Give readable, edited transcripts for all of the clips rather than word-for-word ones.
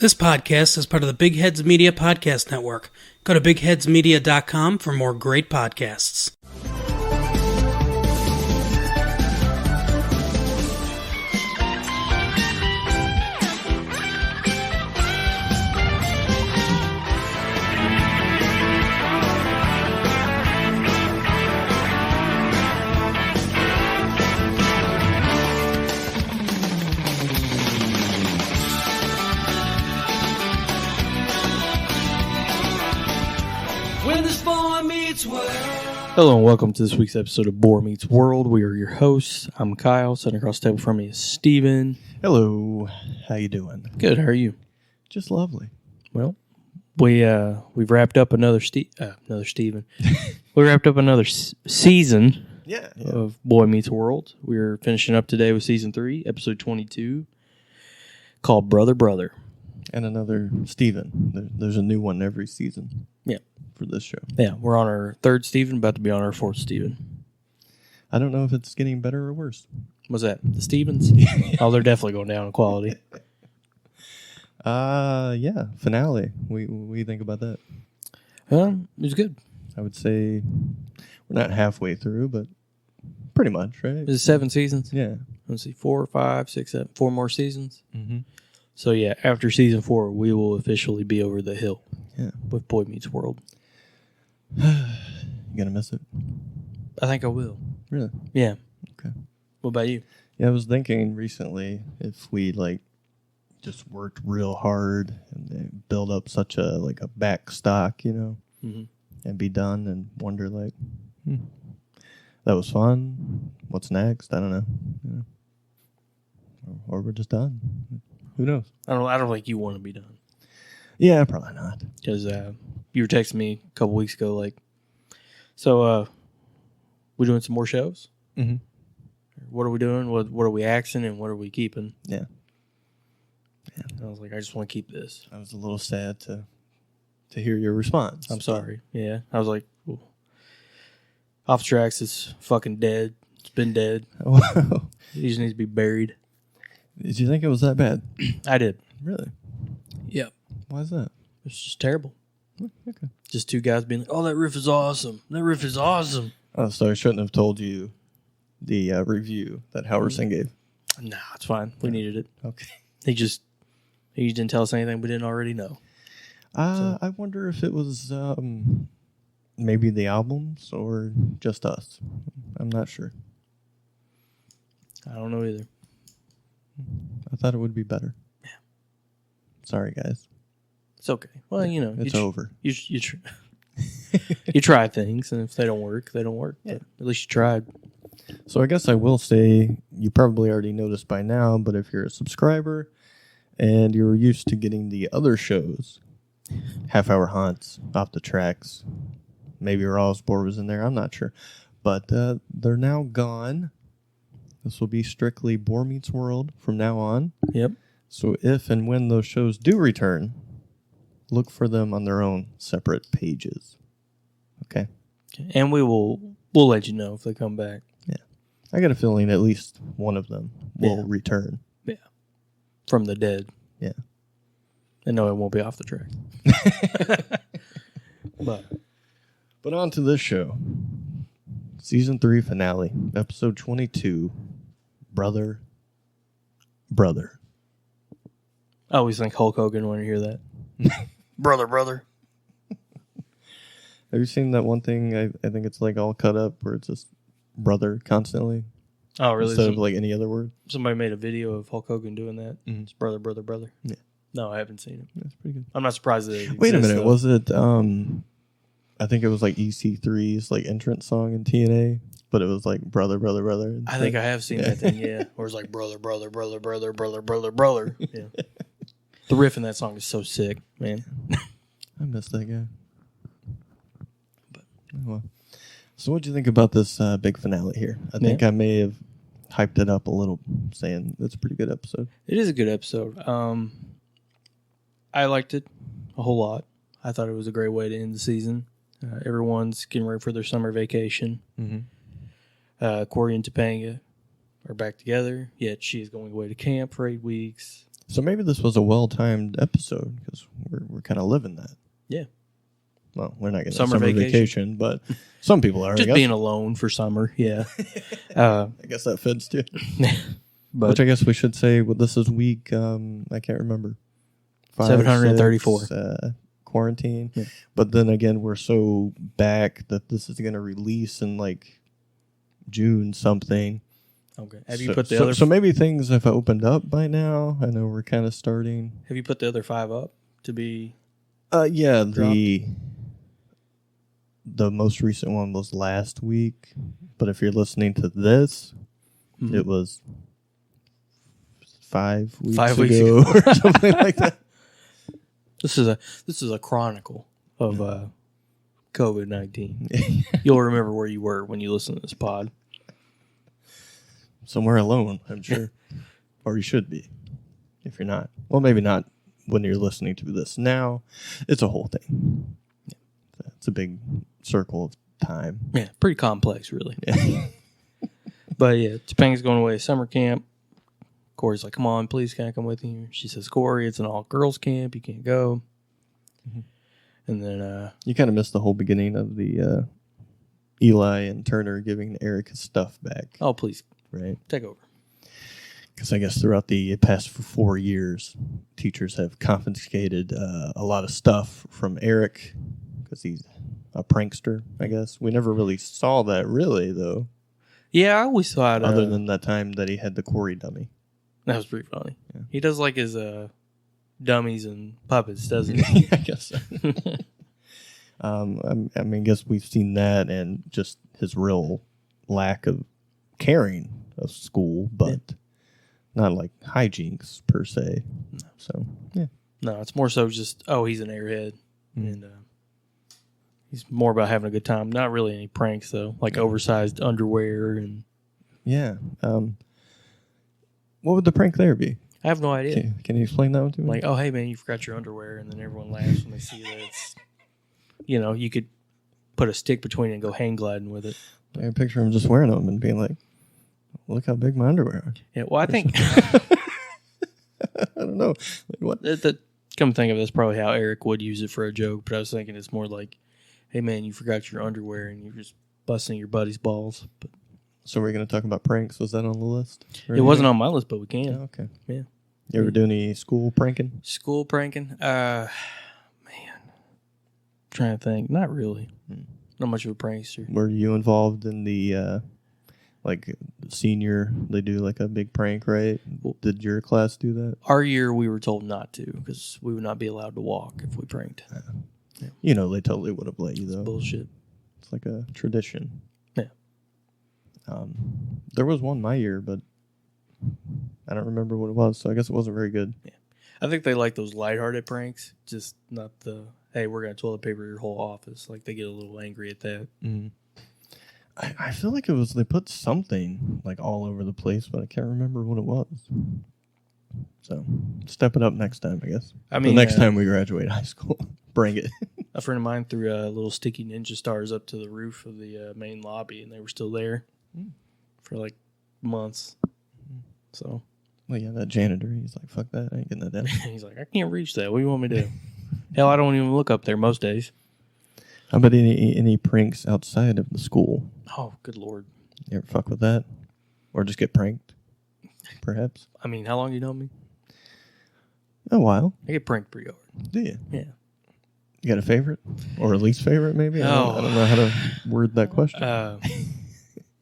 This podcast is part of the Big Heads Media Podcast Network. Go to bigheadsmedia.com for more great podcasts. Hello and welcome to this week's episode of Boar Meets World. We are your hosts. I'm Kyle. Sitting across the table from me is Steven. Hello. How you doing? Good. How are you? Just lovely. Well, we've wrapped up another Steven. We wrapped up another season of Boy Meets World. We're finishing up today with season 3, episode 22, called Brother Brother. And another Steven. There's a new one every season. Yeah. For this show. Yeah, we're on our third Steven, about to be on our fourth Steven. I don't know if it's getting better or worse. What's that? The Stevens? Oh, they're definitely going down in quality. Yeah, finale. What do you think about that? It was good. I would say we're not halfway through, but pretty much, right? Is it 7 seasons? Yeah. Let's see, 4, 5, 6, 7, 4 more seasons. Mm-hmm. So yeah, after season 4, we will officially be over the hill. Yeah. With Boy Meets World. You gonna miss it? I think I will. Really? Yeah. Okay. What about you? Yeah, I was thinking recently if we just worked real hard and build up such a back stock, Mm-hmm. and be done and wonder that was fun. What's next? I don't know. Or we're just done. Who knows? I don't think you want to be done. Yeah, probably not. Because you were texting me a couple weeks ago, so we're doing some more shows? Mm-hmm. What are we doing? What are we axing and what are we keeping? Yeah. And I was like, I just want to keep this. I was a little sad to hear your response. I'm sorry. Yeah. I was like, well, Off the Tracks is fucking dead. It's been dead. Wow. It just needs to be buried. Did you think it was that bad? I did. Really? Yep. Why is that? It's just terrible. Okay. Just two guys being like, oh, that riff is awesome. That riff is awesome. Oh, so I shouldn't have told you the review that Howerson gave. Nah, it's fine. We needed it. Okay. He didn't tell us anything we didn't already know. I wonder if it was maybe the albums or just us. I'm not sure. I don't know either. I thought it would be better. Yeah. Sorry, guys. It's okay. Well, it's over. You try things, and if they don't work, they don't work. Yeah. But at least you tried. So I guess I will say, you probably already noticed by now, but if you're a subscriber and you're used to getting the other shows, Half Hour Haunts, Off the Tracks, maybe Rawsport was in there, I'm not sure. But they're now gone. This will be strictly Boar Meets World from now on. Yep. So if and when those shows do return, look for them on their own separate pages. Okay? And we'll let you know if they come back. Yeah. I got a feeling at least one of them will return. Yeah. From the dead. Yeah. And no, it won't be Off the Track. But on to this show. Season 3 finale, episode 22, Brother. I always think Hulk Hogan when I hear that. Brother. Have you seen that one thing? I think it's all cut up where it's just brother constantly. Oh, really? Instead of any other word. Somebody made a video of Hulk Hogan doing that. Mm-hmm. It's brother. Yeah. No, I haven't seen it. That's pretty good. I'm not surprised that it exists, Wait a minute. though. Was it, I think it was EC3's entrance song in TNA, but it was brother. I think I have seen that thing, yeah. Or it's brother. Yeah. The riff in that song is so sick, man. I miss that guy. But well. So what do you think about this big finale here? I think I may have hyped it up a little, saying it's a pretty good episode. It is a good episode. I liked it a whole lot. I thought it was a great way to end the season. Everyone's getting ready for their summer vacation. Mm-hmm. Cory and Topanga are back together, yet she's going away to camp for 8 weeks. So maybe this was a well-timed episode because we're kind of living that. Yeah. Well, we're not getting Summer summer vacation, but some people are. Just I guess. being alone for summer, yeah. I guess that fits too. But which I guess we should say, well, this is week, I can't remember. 734. Quarantine. Yeah. But then again, we're so back that this is going to release in like June something. Okay. Have you put the other? So maybe things have opened up by now. I know we're kind of starting. Have you put the other 5 up to be? Yeah. dropped? The most recent one was last week, but if you're listening to this, it was 5 weeks 5 weeks ago or something like that. This is a chronicle of COVID-19. You'll remember where you were when you listen to this pod. Somewhere alone, I'm sure. Or you should be, if you're not. Well, maybe not when you're listening to this now. It's a whole thing. It's a big circle of time. Yeah, pretty complex, really. Yeah. But yeah, Topanga's going away to summer camp. Cory's like, come on, please, can I come with you? She says, Cory, it's an all-girls camp. You can't go. Mm-hmm. And then... you kind of missed the whole beginning of the Eli and Turner giving Eric his stuff back. Oh, please. Right? Take over. Because I guess throughout the past 4 years, teachers have confiscated a lot of stuff from Eric because he's a prankster, I guess. We never really saw that, really, though. Yeah, I always thought... other than that time that he had the Cory dummy. That was pretty funny. Yeah. He does like his dummies and puppets, doesn't he? I guess so. I mean, I guess we've seen that and just his real lack of caring of school, but not like hijinks per se. No. So, yeah. No, it's more so just, he's an airhead. And he's more about having a good time. Not really any pranks, though, like oversized underwear. And yeah. What would the prank there be? I have no idea. Can you explain that one to me? Like, oh, hey, man, you forgot your underwear. And then everyone laughs when they see that it's, you could put a stick between it and go hang gliding with it. I can picture him just wearing them and being like, look how big my underwear are. Yeah, well, I think... I don't know. Like, what? Come think of it, that's probably how Eric would use it for a joke. But I was thinking it's more like, hey, man, you forgot your underwear and you're just busting your buddy's balls. But So we're going to talk about pranks. Was that on the list? it wasn't on my list, but we can. Oh, okay. Yeah. You ever do any school pranking? School pranking? Man. Trying to think. Not really. Not much of a prankster. Were you involved in the, like, senior, they do like a big prank, right? Did your class do that? Our year, we were told not to because we would not be allowed to walk if we pranked. Yeah. You know, they totally would have let you, though. Bullshit. It's like a tradition. Yeah. There was one my year, but I don't remember what it was, so I guess it wasn't very good. Yeah. I think they like those lighthearted pranks, just not the, hey, we're going to toilet paper your whole office. Like, they get a little angry at that. Mm-hmm. I feel like it was, they put something, like, all over the place, but I can't remember what it was. So, step it up next time, I guess. I mean, the next time we graduate high school, bring it. A friend of mine threw little sticky ninja stars up to the roof of the main lobby, and they were still there for, like, months. So... Well, yeah, that janitor, he's like, fuck that, I ain't getting that down. He's like, I can't reach that. What do you want me to do? Hell, I don't even look up there most days. How about any pranks outside of the school? Oh, good Lord. You ever fuck with that? Or just get pranked, perhaps? I mean, how long you know me? A while. I get pranked pretty hard. Do you? Yeah. You got a favorite? Or a least favorite, maybe? I don't know how to word that question.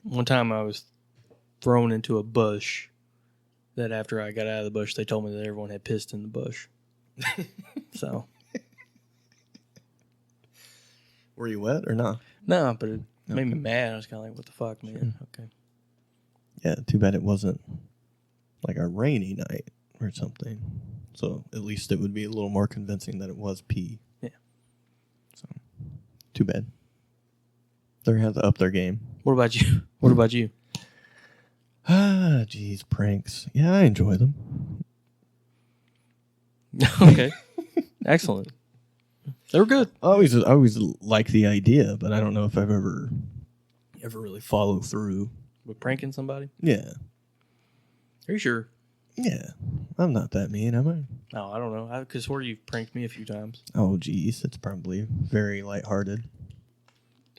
One time I was thrown into a bush that after I got out of the bush, they told me that everyone had pissed in the bush. So. Were you wet or not? No, but it made me mad. I was kind of like, what the fuck, man? Sure. Okay. Yeah, too bad it wasn't like a rainy night or something. So at least it would be a little more convincing that it was pee. Yeah. So, too bad. They're going to have to up their game. What about you? What about you? Ah, geez, pranks. Yeah, I enjoy them. Okay. Excellent. They were good. I always like the idea, but I don't know if I've ever really follow through. With pranking somebody? Yeah. Are you sure? Yeah. I'm not that mean, am I? No, I don't know. Because you've pranked me a few times. Oh, geez. It's probably very lighthearted.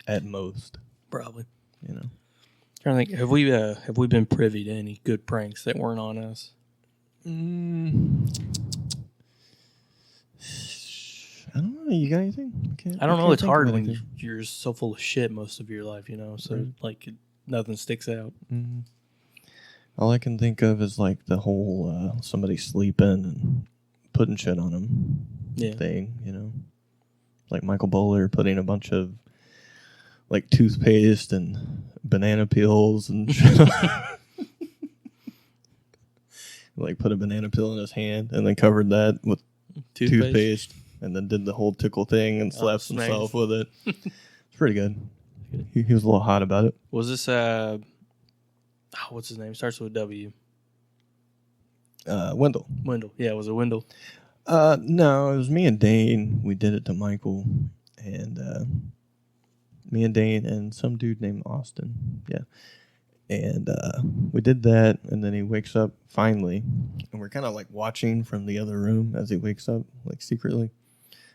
At most. Probably. You know. Trying to think, have we been privy to any good pranks that weren't on us? I don't know. You got anything? I don't know. It's hard when you're so full of shit most of your life, you know. So nothing sticks out. Mm-hmm. All I can think of is like the whole somebody sleeping and putting shit on them thing, you know. Like Michael Bowler putting a bunch of like toothpaste and banana peels and shit. Like put a banana peel in his hand and then covered that with toothpaste and then did the whole tickle thing and slapped himself with it. It's pretty good. He was a little hot about it. Was this what's his name? Starts with a W. Wendell. Yeah, was it Wendell? No, it was me and Dane. We did it to Michael and me and Dane and some dude named Austin. Yeah. And we did that, and then he wakes up finally, and we're kind of like watching from the other room as he wakes up, like secretly.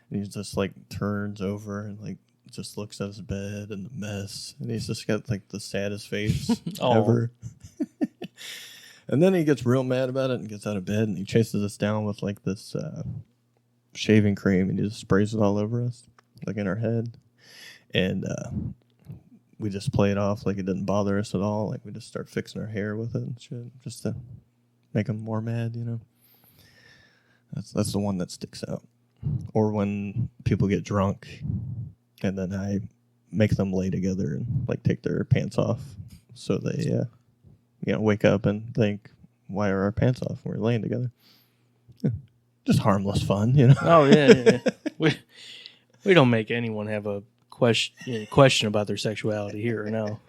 And he just like turns over and like just looks at his bed and the mess, and he's just got like the saddest face ever. And then he gets real mad about it and gets out of bed, and he chases us down with like this shaving cream, and he just sprays it all over us, like in our head. And we just play it off like it didn't bother us at all. Like we just start fixing our hair with it and shit, just to make him more mad, you know. That's the one that sticks out. Or when people get drunk, and then I make them lay together and like take their pants off, so they, wake up and think, "Why are our pants off? We're laying together." Yeah. Just harmless fun, you know. Oh yeah. We don't make anyone have a question about their sexuality here or now.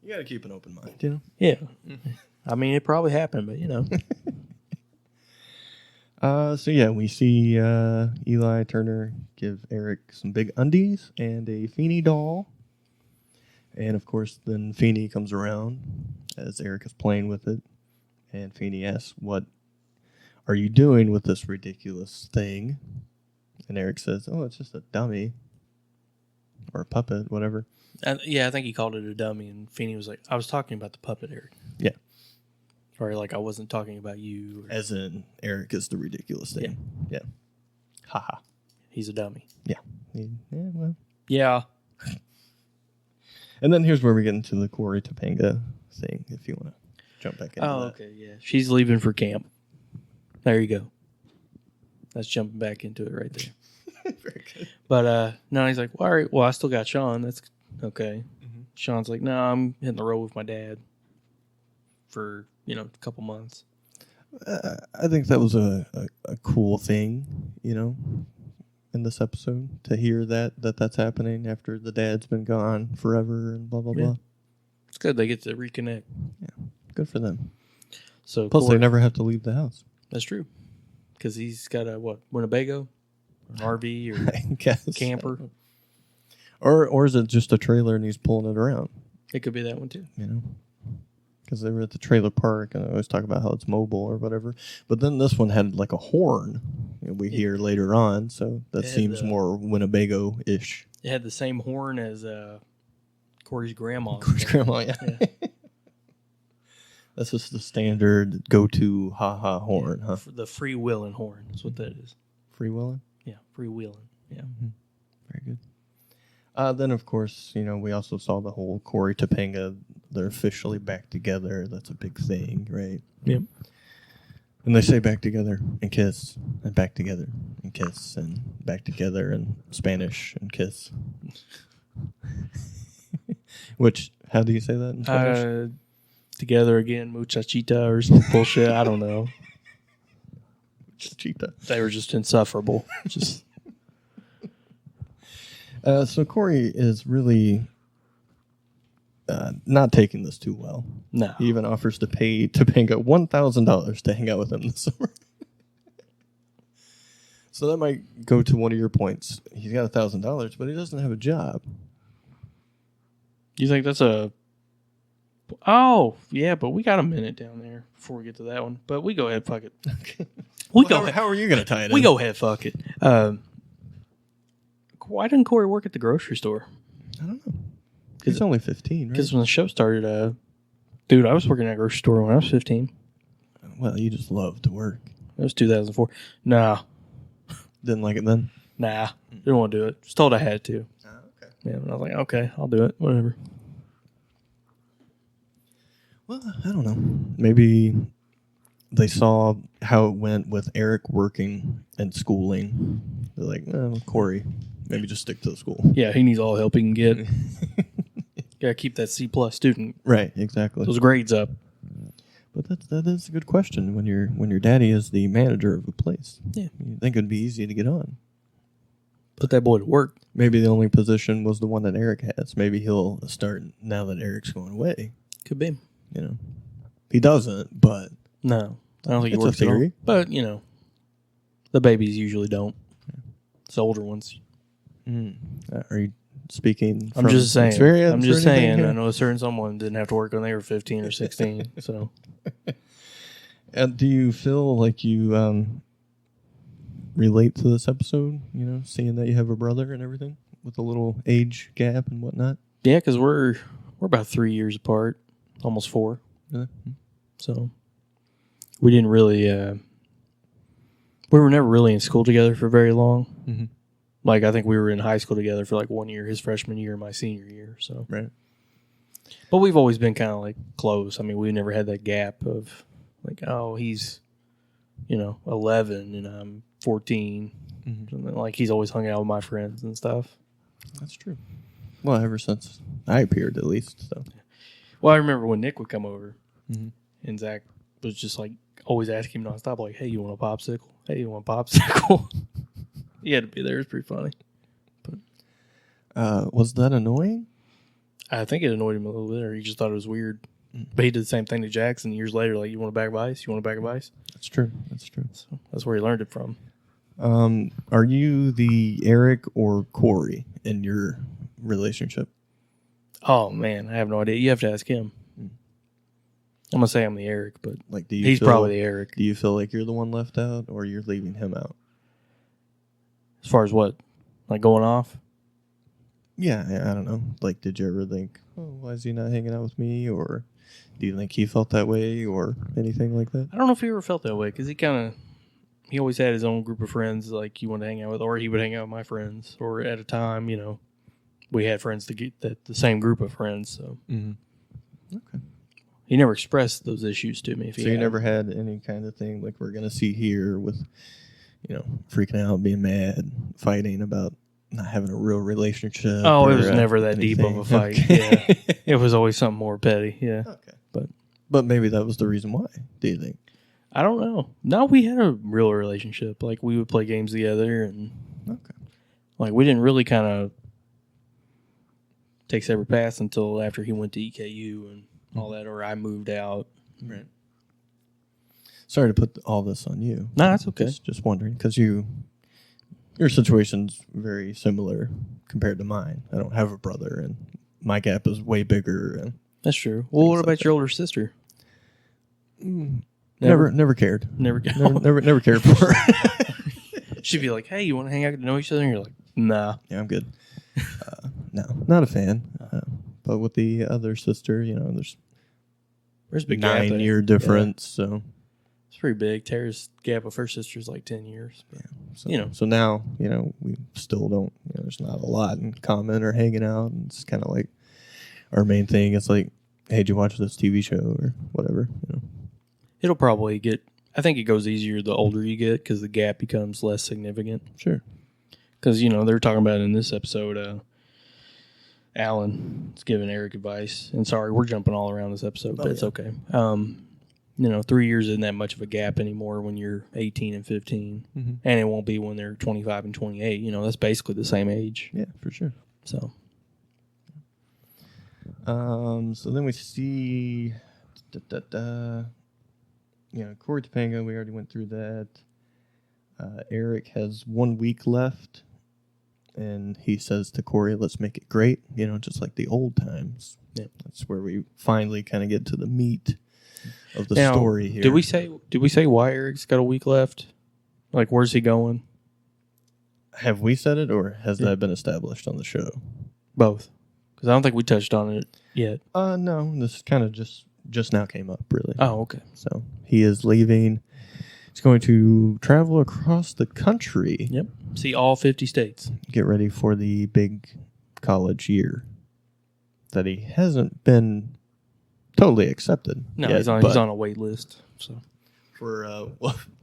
You got to keep an open mind, you know? Yeah. Mm-hmm. I mean, it probably happened, but you know. So yeah, we see Eli Turner give Eric some big undies and a Feeny doll. And of course, then Feeny comes around as Eric is playing with it. And Feeny asks, "What are you doing with this ridiculous thing?" And Eric says, "Oh, it's just a dummy or a puppet, whatever." I think he called it a dummy, and Feeny was like, "I was talking about the puppet, Eric." Yeah. Or like, I wasn't talking about you. As in, Eric is the ridiculous thing. Yeah. Haha. He's a dummy. Yeah. Well. Yeah. And then here's where we get into the Cory Topanga thing, if you want to jump back into that. Okay, yeah. She's leaving for camp. There you go. That's jumping back into it right there. Very good. But no, he's like, well, all right, well, I still got Sean. That's okay. Mm-hmm. Sean's like, no, I'm hitting the road with my dad for, a couple months. I think that was a cool thing, in this episode, to hear that's happening after the dad's been gone forever and blah, blah, blah. It's good. They get to reconnect. Yeah, good for them. So plus, they never have to leave the house. That's true. Because he's got a, Winnebago? An RV or I guess. Camper? Or is it just a trailer and he's pulling it around? It could be that one, too. Because they were at the trailer park, and I always talk about how it's mobile or whatever. But then this one had like a horn we hear later on, so that seems more Winnebago-ish. It had the same horn as Cory's grandma. Cory's grandma, yeah. That's just the standard go-to ha-ha horn, huh? The freewheeling horn is what that is. Freewheeling? Yeah, freewheeling. Yeah. Mm-hmm. Very good. Then, of course, we also saw the whole Cory Topanga. They're officially back together. That's a big thing, right? Yep. And they say back together and kiss, and back together and kiss, and back together in Spanish and kiss. Which, how do you say that in Spanish? Together again, muchachita or some bullshit. I don't know. Muchachita. They were just insufferable. So Cory is really not taking this too well. No. He even offers to pay Topanga $1,000 to hang out with him this summer. So that might go to one of your points. He's got $1,000, but he doesn't have a job. You think that's a Oh, yeah, but we got a minute down there before we get to that one. But we go ahead, fuck it. Okay. How are you going to tie it in? We go ahead, fuck it. Why didn't Cory work at the grocery store? I don't know. He's only 15, right? Because when the show started, dude, I was working at a grocery store when I was 15. Well, you just love to work. It was 2004. Nah. Didn't like it then? Nah. Didn't want to do it. Just told I had to. Okay. Yeah, and I was like, okay, I'll do it. Whatever. Well, I don't know. Maybe they saw how it went with Eric working and schooling. They're like, Cory, maybe just stick to the school. Yeah, he needs all the help he can get. Got to keep that C+ student. Right, exactly. Those grades up. But that is a good question. When your daddy is the manager of a place, yeah, you think it'd be easy to get on. Put that boy to work. Maybe the only position was the one that Eric has. Maybe he'll start now that Eric's going away. Could be. You know, he doesn't, but no, I don't think it's he works a theory. at all. But you know, the babies usually don't. It's the older ones. Are you speaking? I'm just saying. Experience I'm just saying. Here? I know a certain someone didn't have to work when they were 15 or 16. So, and do you feel like you relate to this episode? You know, seeing that you have a brother and everything with a little age gap and whatnot. Yeah, because we're about 3 years apart, almost 4. Really? So we didn't really. We were never really in school together for very long. Mm-hmm. Like, I think we were in high school together for like 1 year, his freshman year, my senior year. So, right. But we've always been kind of like close. I mean, we never had that gap of like, oh, he's, 11 and I'm 14. Mm-hmm. Like, he's always hung out with my friends and stuff. That's true. Well, ever since I appeared, at least. So. Well, I remember when Nick would come over, mm-hmm. and Zach was just like always asking him nonstop, like, "Hey, you want a popsicle? Hey, you want a popsicle?" He had to be there. It was pretty funny. But was that annoying? I think it annoyed him a little bit, or he just thought it was weird. But he did the same thing to Jackson years later. Like, you want a bag of ice? You want a bag of ice? That's true. That's true. So that's where he learned it from. Are you the Eric or Cory in your relationship? Oh man, I have no idea. You have to ask him. I'm gonna say I'm the Eric, but like, he's probably the Eric. Do you feel like you're the one left out, or you're leaving him out? As far as what, like going off? Yeah, I don't know. Like, did you ever think, oh, why is he not hanging out with me? Or do you think he felt that way, or anything like that? I don't know if he ever felt that way because he always had his own group of friends like he wanted to hang out with, or he would hang out with my friends, or at a time, we had friends to get the same group of friends. So, okay. He never expressed those issues to me. So you never had any kind of thing like we're gonna see here with, freaking out, being mad, fighting about not having a real relationship. Oh, it was never that deep of a fight. Okay. Yeah, it was always something more petty. Yeah. Okay. But maybe that was the reason why. Do you think? I don't know. No, we had a real relationship. Like, we would play games together, and like, we didn't really kind of take separate paths until after he went to EKU and all that, or I moved out. Right. Sorry to put all this on you. No, that's okay. Just wondering, because your situation's very similar compared to mine. I don't have a brother, and my gap is way bigger. And that's true. Well, what about your older sister? Never cared. Never cared for her. She'd be like, "Hey, you want to hang out to know each other?" And you're like, "Nah." Yeah, I'm good. No, not a fan. But with the other sister, there's a big 9-year difference. Yeah. So it's pretty big. Tara's gap with her sister is like 10 years. But, yeah. So now, we still don't, there's not a lot in common or hanging out. And it's kind of like our main thing. It's like, hey, did you watch this TV show or whatever? It'll probably I think it goes easier the older you get because the gap becomes less significant. Sure. Because, they're talking about in this episode, Alan is giving Eric advice. And sorry, we're jumping all around this episode, but it's okay. 3 years isn't that much of a gap anymore when you're 18 and 15. Mm-hmm. And it won't be when they're 25 and 28. That's basically the same age. Yeah, for sure. So. So then we see, Cory Topanga, we already went through that. Eric has 1 week left and he says to Cory, let's make it great, just like the old times. Yeah. That's where we finally kind of get to the meat of the story here. Did we say why Eric's got a week left? Like, where's he going? Have we said it, or has that been established on the show? Both. Because I don't think we touched on it yet. No, this kind of just now came up, really. Oh, okay. So he is leaving. He's going to travel across the country. Yep. See all 50 states. Get ready for the big college year that he hasn't been totally accepted. No, yet, he's on a wait list. So for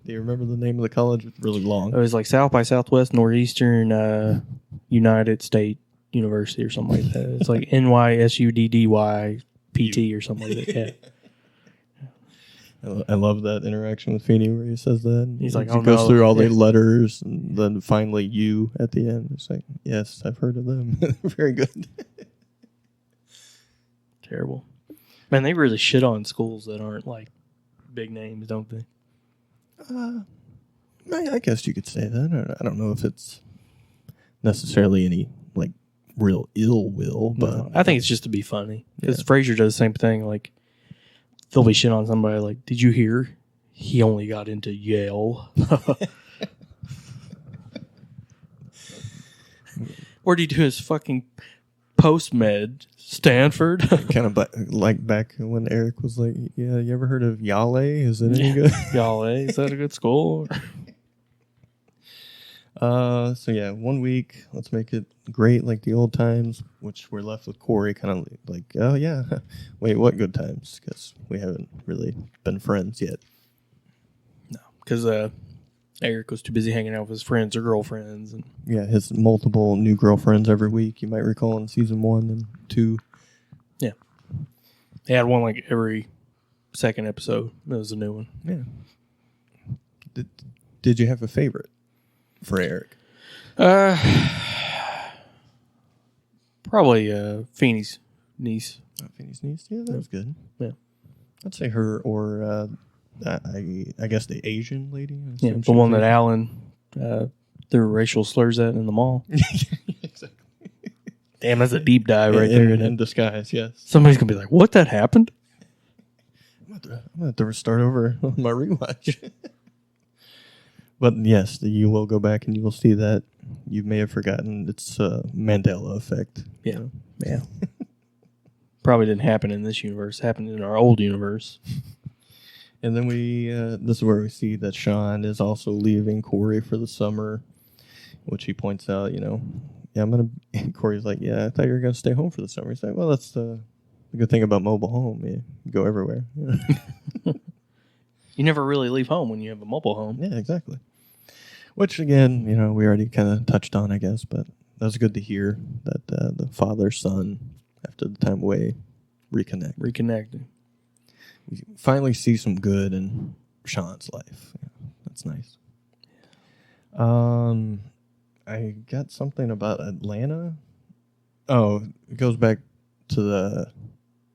do you remember the name of the college? It's really long. It was like South by Southwest Northeastern United State University or something like that. It's like NYSUDDY PT or something like that. Yeah. I love that interaction with Feeney where he says that. He's like, he goes through all the letters, and then finally you at the end. It's like, yes, I've heard of them. Very good. Terrible. Man, they really shit on schools that aren't like big names, don't they? I guess you could say that. I don't know if it's necessarily any like real ill will, but no, I think it's just to be funny. Because Frasier does the same thing. Like, they'll be shit on somebody like, did you hear he only got into Yale? Where'd he do his fucking post-med? Stanford? Kind of like back when Eric was like, yeah, you ever heard of Yale? Is it any good? Yale, is that a good school? So yeah, 1 week. Let's make it great like the old times, which we're left with Cory kind of like, oh yeah, wait, what good times? Because we haven't really been friends yet. No, because Eric was too busy hanging out with his friends or girlfriends. And yeah, his multiple new girlfriends every week, you might recall in season 1 and 2. Yeah. They had one like every second episode. That was a new one. Yeah. Did you have a favorite for Eric? Probably Feeney's niece. Feeney's niece? Yeah, that was good. Yeah. I'd say her or I guess the Asian lady. Yeah, the one that Alan threw racial slurs at in the mall. Exactly. Damn, that's a deep dive right there. In disguise, yes. Somebody's going to be like, what, that happened? I'm going to have to start over on my rewatch. But yes, you will go back and you will see that. You may have forgotten. It's Mandela effect. Yeah. Yeah. Probably didn't happen in this universe. It happened in our old universe. And then this is where we see that Sean is also leaving Cory for the summer, which he points out, Cory's like, yeah, I thought you were going to stay home for the summer. He's like, well, that's the good thing about mobile home. You go everywhere. You never really leave home when you have a mobile home. Yeah, exactly. Which, again, we already kind of touched on, I guess, but that was good to hear that the father-son, after the time away, Reconnecting. We finally see some good in Sean's life. Yeah, that's nice. I got something about Atlanta. Oh, it goes back to the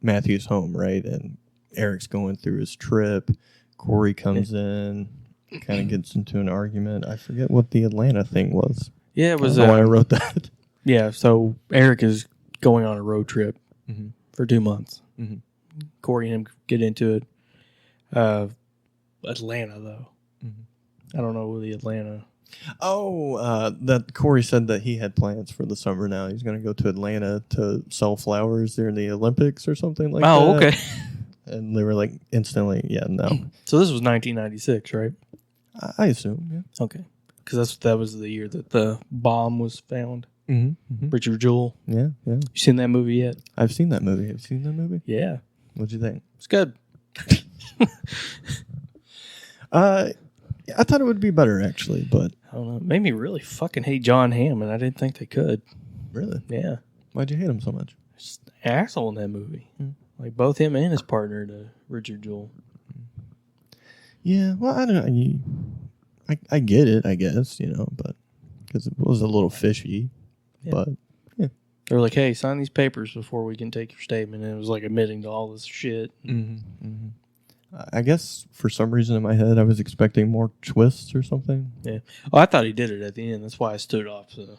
Matthews home, right? And Eric's going through his trip. Cory comes in, kind of gets into an argument. I forget what the Atlanta thing was. Yeah, it was. I don't know why I wrote that. Yeah, so Eric is going on a road trip for 2 months. Mm-hmm. Cory and him get into it. Atlanta, though. Mm-hmm. I don't know the Atlanta. Oh, that Cory said that he had plans for the summer now. He's going to go to Atlanta to sell flowers during the Olympics or something like that. Oh, okay. And they were like instantly, yeah, no. So this was 1996, right? I assume, yeah. Okay. Because that was the year that the bomb was found. Mm-hmm. Mm-hmm. Richard Jewell. Yeah, yeah. You seen that movie yet? I've seen that movie. Have you seen that movie? Yeah. What'd you think? It's good. I thought it would be better, actually, but... I don't know. It made me really fucking hate John Hamm, and I didn't think they could. Really? Yeah. Why'd you hate him so much? Just an asshole in that movie. Like, both him and his partner, to Richard Jewell. Yeah, well, I don't know. I get it, I guess, but... Because it was a little fishy, but... Yeah. They were like, hey, sign these papers before we can take your statement. And it was like admitting to all this shit. Mm-hmm. Mm-hmm. I guess for some reason in my head I was expecting more twists or something. Yeah. Oh, I thought he did it at the end. That's why I stood off. So.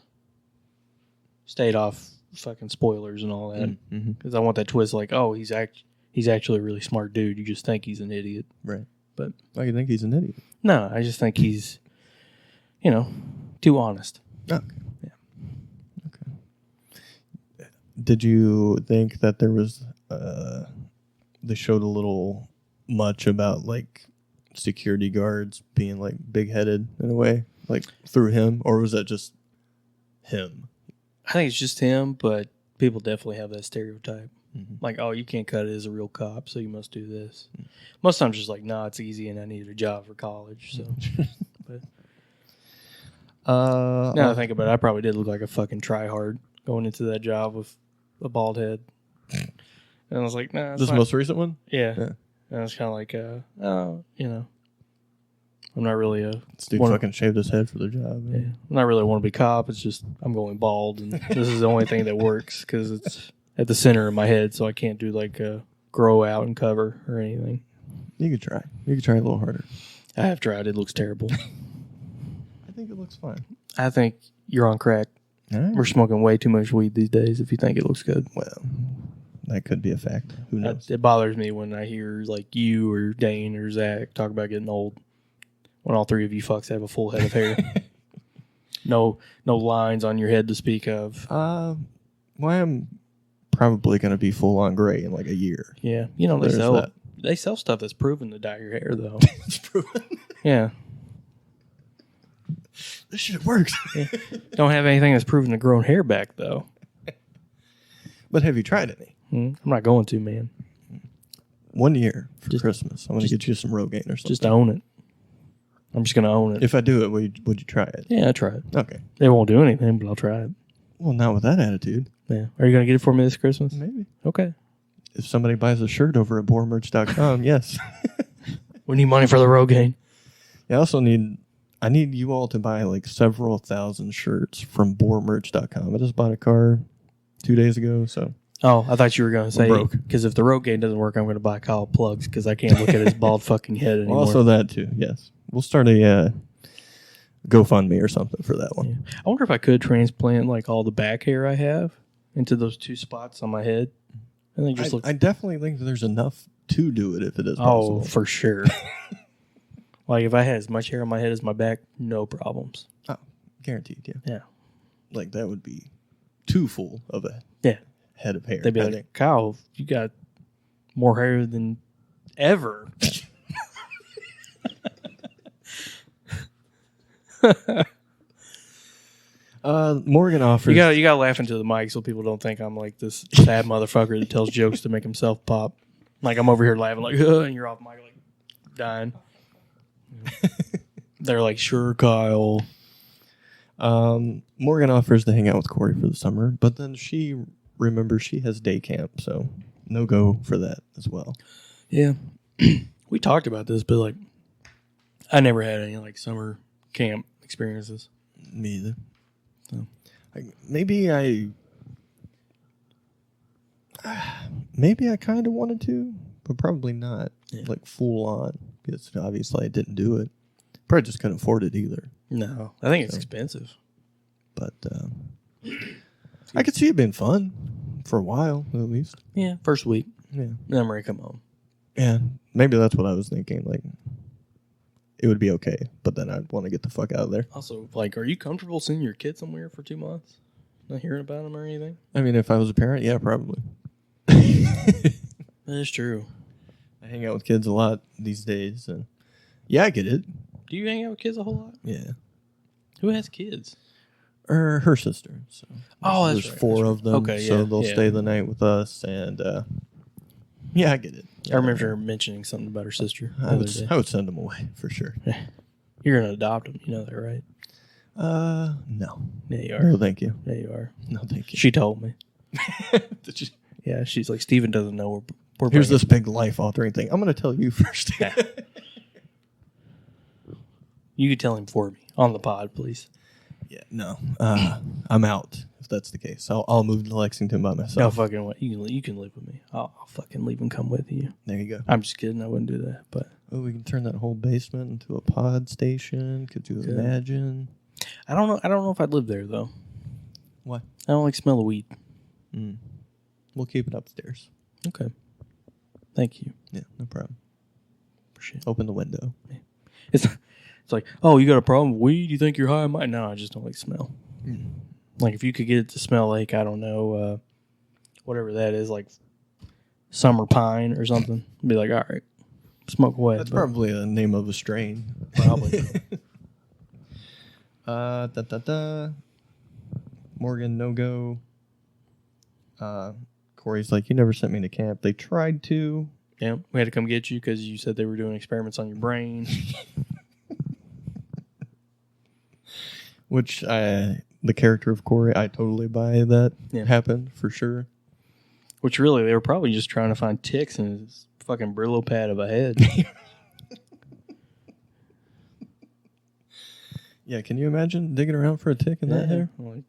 stayed off fucking spoilers and all that because I want that twist. Like, oh, he's actually a really smart dude. You just think he's an idiot, Right? but Why do you think he's an idiot? no, I just think he's, too honest. Okay. Yeah. Okay. Did you think that there was they showed a little much about like security guards being like big-headed in a way, like through him, or was that just him? I think it's just him, but people definitely have that stereotype. Like, oh, you can't cut it as a real cop, so you must do this. Most times, just like, nah, it's easy, and I needed a job for college. So, but now that I think about it, I probably did look like a fucking tryhard going into that job with a bald head. And I was like, nah. This most recent one? Yeah. And I was kind of like, I'm not really a... This dude fucking shaved his head for the job. Yeah. I'm not really want to be a cop. It's just I'm going bald, and this is the only thing that works because it's at the center of my head, so I can't do like a grow out and cover or anything. You could try. You could try a little harder. I have tried. It looks terrible. I think it looks fine. I think you're on crack. Right. We're smoking way too much weed these days if you think it looks good. Well, that could be a fact. Who knows? It bothers me when I hear like you or Dane or Zach talk about getting old when all three of you fucks have a full head of hair. No lines on your head to speak of. Well, I'm probably going to be full on gray in like a year. Yeah. They sell stuff that's proven to dye your hair, though. It's proven. Yeah. This shit works. Yeah. Don't have anything that's proven to grow hair back, though. But have you tried any? I'm not going to, man. 1 year for Christmas. I'm going to get you some Rogaine or something. Just own it. I'm just going to own it. If I do it, would you try it? Yeah, I'll try it. Okay. It won't do anything, but I'll try it. Well, not with that attitude. Yeah. Are you going to get it for me this Christmas? Maybe. Okay. If somebody buys a shirt over at boarmerch.com, yes. We need money for the Rogaine. I also need you all to buy like several thousand shirts from boarmerch.com. I just bought a car 2 days ago, so. Oh, I thought you were going to say, broke. because if the Rogaine doesn't work, I'm going to buy Kyle plugs because I can't look at his bald fucking head anymore. Well, also that too, yes. We'll start a GoFundMe or something for that one. Yeah. I wonder if I could transplant like all the back hair I have into those two spots on my head. And they just I definitely think there's enough to do it if it is possible. Oh, for sure. Like if I had as much hair on my head as my back, no problems. Oh, guaranteed, yeah. Yeah. Like that would be too full of a head of hair. They'd be like, Kyle, you got more hair than ever. Morgan offers. You gotta laugh into the mic so people don't think I'm like this sad motherfucker that tells jokes to make himself pop. Like I'm over here laughing like, and you're off mic like dying. They're like, sure, Kyle. Morgan offers to hang out with Cory for the summer, but then she remembers she has day camp, so no go for that as well. Yeah. We talked about this, but like I never had any like summer camp experiences. Me either. So. Maybe I kind of wanted to, but probably not like full on because obviously I didn't do it. Probably just couldn't afford it either. No, I think it's expensive. But I could see it being fun for a while at least. Yeah, first week. Yeah, then I'm ready to come home. Yeah, maybe that's what I was thinking. Like, it would be okay, but then I'd want to get the fuck out of there. Also, like, are you comfortable sending your kid somewhere for 2 months? Not hearing about them or anything? I mean, if I was a parent, yeah, probably. That is true. I hang out with kids a lot these days, and yeah, I get it. Do you hang out with kids a whole lot? Yeah. Who has kids? Her sister. So there's right, 4 of them. Okay, so they'll stay the night with us, and yeah, I get it. I remember her mentioning something about her sister. I would send them away for sure. You're gonna adopt them, you know that, right? No. Yeah, you are. No, thank you. Yeah, you are. No, thank you. She told me. Did you? Yeah, she's like, Steven doesn't know we're Here's this big life-altering thing. I'm going to tell you first. You could tell him for me on the pod, please. Yeah, no. I'm out if that's the case. I'll move to Lexington by myself. No fucking way. You can live with me. I'll fucking leave and come with you. There you go. I'm just kidding. I wouldn't do that, but we can turn that whole basement into a pod station. Could you imagine? I don't know if I'd live there though. Why? I don't like the smell of weed. We'll keep it upstairs. Okay. Thank you. Yeah, no problem. Appreciate it. Open the window. It's like, oh, you got a problem with weed? You think you're high? No, I just don't like the smell. Like, if you could get it to smell like, I don't know, whatever that is, like summer pine or something, I'd be like, all right, smoke away. That's probably a name of a strain. Probably. Morgan, no go. Cory's like, you never sent me to camp. They tried to. Yeah, we had to come get you because you said they were doing experiments on your brain. Which the character of Cory, I totally buy that happened for sure. Which really, they were probably just trying to find ticks in his fucking Brillo pad of a head. Yeah, can you imagine digging around for a tick in that hair? Like,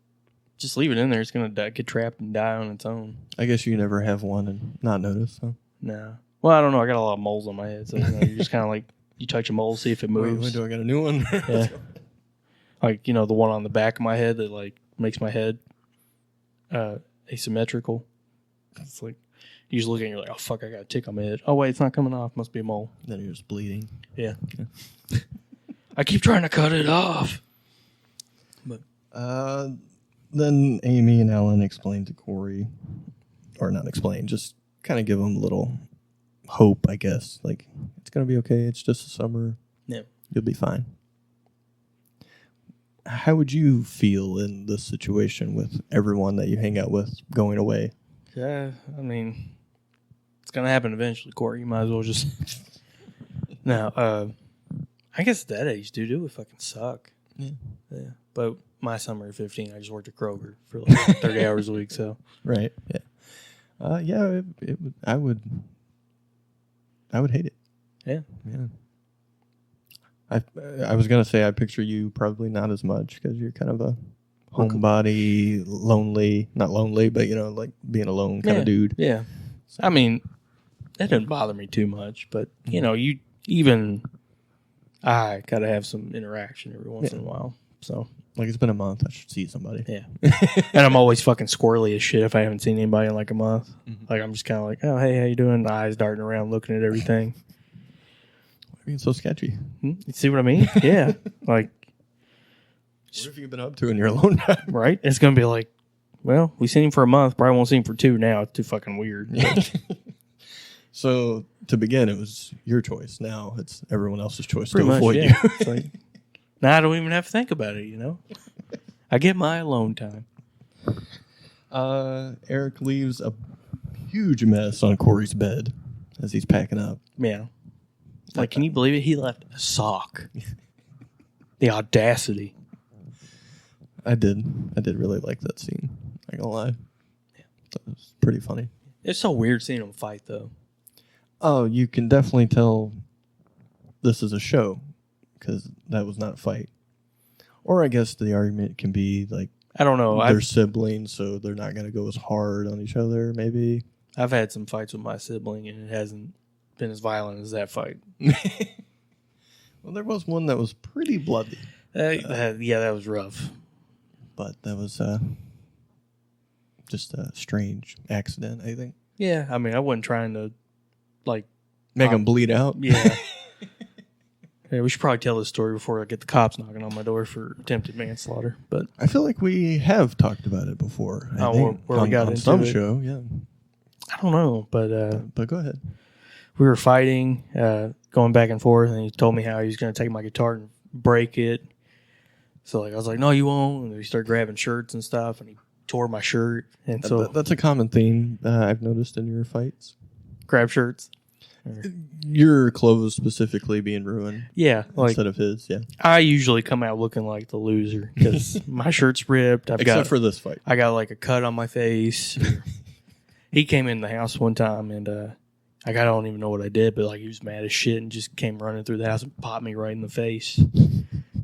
just leave it in there. It's going to get trapped and die on its own. I guess you never have one and not notice, huh? No. Well, I don't know. I got a lot of moles on my head. So you're just kind of like, you touch a mole, see if it moves. Wait, do I got a new one? Yeah. Like, the one on the back of my head that, like, makes my head asymmetrical. It's like, you just look at it and you're like, oh, fuck, I got a tick on my head. Oh, wait, it's not coming off. Must be a mole. Then you're just bleeding. Yeah. I keep trying to cut it off. But then Amy and Ellen explain to Cory, or not explain, just kind of give him a little hope, I guess. Like, it's going to be okay. It's just a summer. Yeah. You'll be fine. How would you feel in this situation with everyone that you hang out with going away? Yeah, I mean, it's going to happen eventually, Cory. You might as well just... Now, I guess at that age, dude, it would fucking suck. Yeah. But my summer at 15, I just worked at Kroger for like 30 hours a week, so... Right, yeah. I would hate it. Yeah. I was going to say I picture you probably not as much because you're kind of a homebody, lonely, not lonely, but, like being alone kind of dude. Yeah. I mean, that didn't bother me too much, but, I got to have some interaction every once in a while, so... Like, it's been a month. I should see somebody. Yeah. And I'm always fucking squirrely as shit if I haven't seen anybody in like a month. Mm-hmm. Like, I'm just kind of like, oh, hey, how you doing? Eyes darting around looking at everything. Why are you so sketchy? You see what I mean? Yeah. Like, what have you been up to in your alone time? Right? It's going to be like, well, we seen him for a month. Probably won't see him for 2 now. It's too fucking weird. So, to begin, it was your choice. Now it's everyone else's choice Pretty to avoid you. It's like, now I don't even have to think about it, I get my alone time. Eric leaves a huge mess on Cory's bed as he's packing up. Yeah. Like, can you believe it? He left a sock. The audacity. I did really like that scene. Not gonna lie. Yeah. It was pretty funny. It's so weird seeing them fight, though. Oh, you can definitely tell this is a show because that was not a fight. Or I guess the argument can be like, I don't know. They're siblings, so they're not going to go as hard on each other, maybe. I've had some fights with my sibling, and it hasn't been as violent as that fight. Well, there was one that was pretty bloody. That was rough. But that was just a strange accident, I think. Yeah, I mean, I wasn't trying to, make him bleed out. Yeah. Yeah, we should probably tell this story before I get the cops knocking on my door for attempted manslaughter. But I feel like we have talked about it before. Where we got on into some it. show, yeah. I don't know, but go ahead. We were fighting, going back and forth, and he told me how he was going to take my guitar and break it. So I was like, "No, you won't." And he started grabbing shirts and stuff, and he tore my shirt. And so that's a common theme I've noticed in your fights. Grab shirts. Your clothes specifically being ruined. Yeah. Instead of his, yeah. I usually come out looking like the loser because my shirt's ripped. Except for this fight. I got like a cut on my face. He came in the house one time and I don't even know what I did, but he was mad as shit and just came running through the house and popped me right in the face.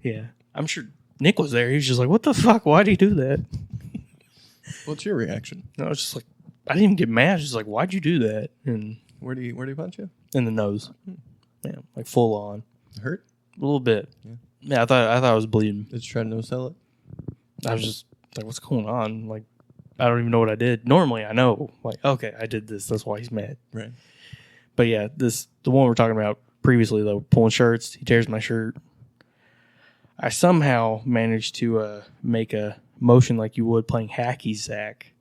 Yeah. I'm sure Nick was there. He was just like, what the fuck? Why'd he do that? What's your reaction? I was just like, I didn't even get mad. I was just like, why'd you do that? And where do you punch you? In the nose. Yeah, full on. It hurt? A little bit. Yeah, I thought I was bleeding. Did you try to no sell it? I was just like, what's going on? I don't even know what I did. Normally, I know. Like, okay, I did this. That's why he's mad. Right. But yeah, the one we're talking about previously, though, pulling shirts. He tears my shirt. I somehow managed to make a motion like you would playing hacky sack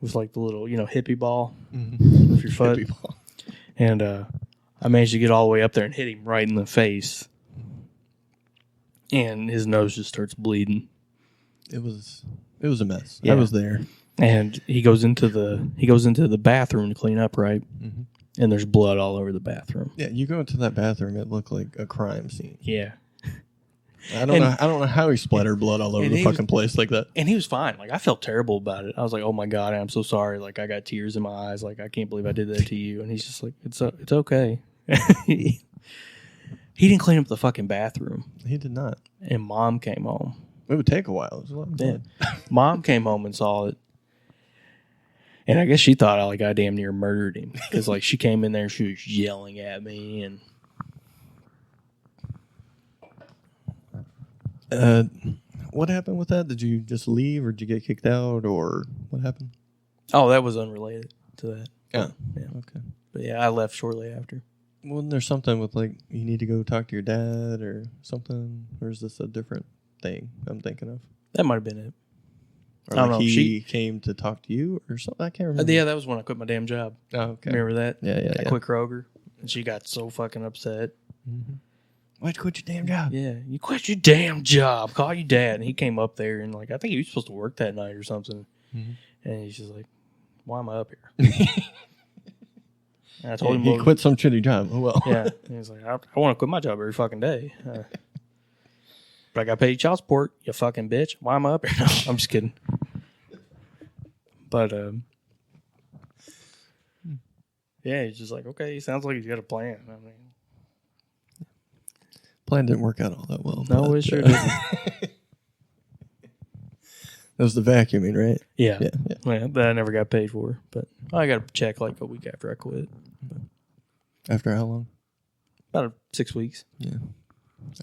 with like the little, hippie ball with your foot. Hippie ball. And I managed to get all the way up there and hit him right in the face. And his nose just starts bleeding. It was a mess. Yeah. I was there. And he goes into the bathroom to clean up, right? Mm-hmm. And there's blood all over the bathroom. Yeah, you go into that bathroom, it looked like a crime scene. Yeah. I don't know how he splattered blood all over the fucking place like that. And he was fine. Like, I felt terrible about it. I was like, "Oh my God, I'm so sorry." Like, I got tears in my eyes. Like, I can't believe I did that to you. And he's just like, "It's okay." He didn't clean up the fucking bathroom. He did not. And Mom came home. It would take a while. It was a lot of blood. Mom came home and saw it. And I guess she thought I damn near murdered him. Because, like, she came in there and she was yelling at me. And what happened with that? Did you just leave or did you get kicked out or what happened? Oh, that was unrelated to that. Yeah. Okay. But yeah, I left shortly after. Wasn't there something with like you need to go talk to your dad or something? Or is this a different thing I'm thinking of? That might have been it. Or I don't know. He came to talk to you or something? I can't remember. Yeah, that was when I quit my damn job. Oh, okay. Remember that? Yeah. I quit Kroger. And she got so fucking upset. Mm-hmm. Why'd you quit your damn job? Yeah, you quit your damn job. Call your dad. And he came up there and like I think he was supposed to work that night or something. Mm-hmm. And he's just like, "Why am I up here?" And I told him he quit some shitty job. Oh well. Yeah. And he's like, I want to quit my job every fucking day. But I got paid child support, you fucking bitch. Why am I up here? No, I'm just kidding. But yeah, he's just like, okay, he sounds like he's got a plan. I mean, plan didn't work out all that well. No, it sure didn't. That was the vacuuming, right? Yeah. That I never got paid for, but I got a check like a week after I quit. After how long? About 6 weeks. Yeah,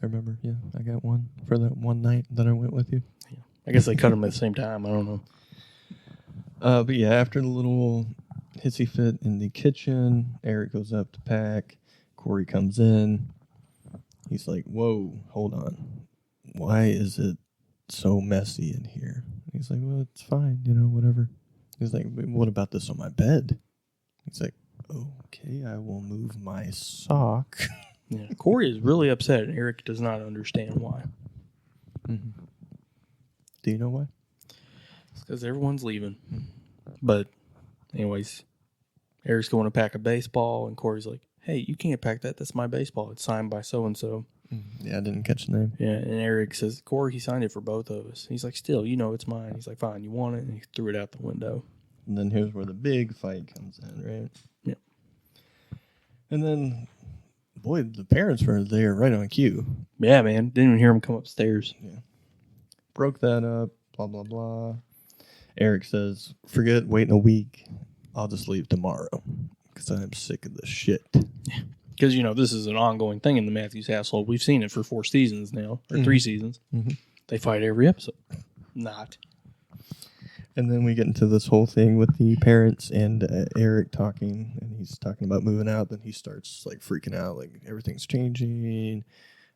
I remember. Yeah, I got one for that one night that I went with you. Yeah. I guess they cut them at the same time. I don't know. But yeah, after the little hissy fit in the kitchen, Eric goes up to pack. Cory comes in. He's like, "Whoa, hold on. Why is it so messy in here?" He's like, "Well, it's fine, whatever." He's like, "What about this on my bed?" He's like, "Okay, I will move my sock." Yeah, Cory is really upset, and Eric does not understand why. Mm-hmm. Do you know why? It's because everyone's leaving. But, anyways, Eric's going to pack a baseball, and Cory's like, "Hey, you can't pack that. That's my baseball. It's signed by so-and-so." Yeah, I didn't catch the name. Yeah, and Eric says, "Cory, he signed it for both of us." He's like, "Still, it's mine." He's like, "Fine, you want it?" And he threw it out the window. And then here's where the big fight comes in, right? Yeah. And then, boy, the parents were there right on cue. Yeah, man. Didn't even hear him come upstairs. Yeah. Broke that up, blah, blah, blah. Eric says, "Forget waiting a week. I'll just leave tomorrow because I'm sick of this shit." Yeah. Because, this is an ongoing thing in the Matthews household. We've seen it for 4 seasons now, or 3 seasons. Mm-hmm. They fight every episode. Not. And then we get into this whole thing with the parents and Eric talking, and he's talking about moving out. Then he starts like freaking out, like everything's changing.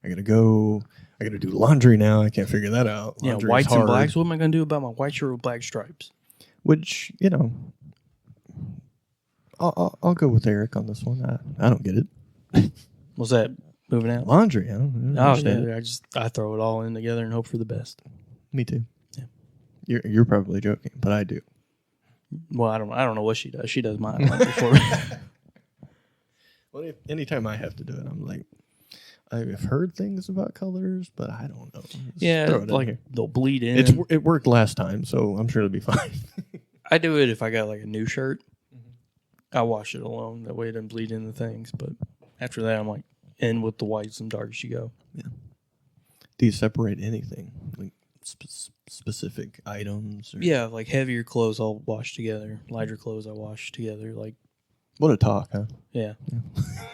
I gotta go. I gotta do laundry now. I can't figure that out. Laundry's whites and blacks. What am I gonna do about my white shirt with black stripes? Which I'll go with Eric on this one. I don't get it. What's that? Moving out? Laundry. I don't understand. I throw it all in together and hope for the best. Me too. Yeah. You're probably joking, but I do. Well, I don't know what she does. She does mine for me. Well, anytime I have to do it, I'm like, I've heard things about colors, but I don't know. They'll bleed in. It worked last time, so I'm sure it'll be fine. I do it if I got like a new shirt. Mm-hmm. I wash it alone. That way it doesn't bleed into things. But after that, I'm like, in with the whites and darks you go. Yeah. Do you separate anything? Like specific items? Or? Yeah, like heavier clothes I'll wash together. Lighter clothes I wash together. Like, what a talk, huh? Yeah.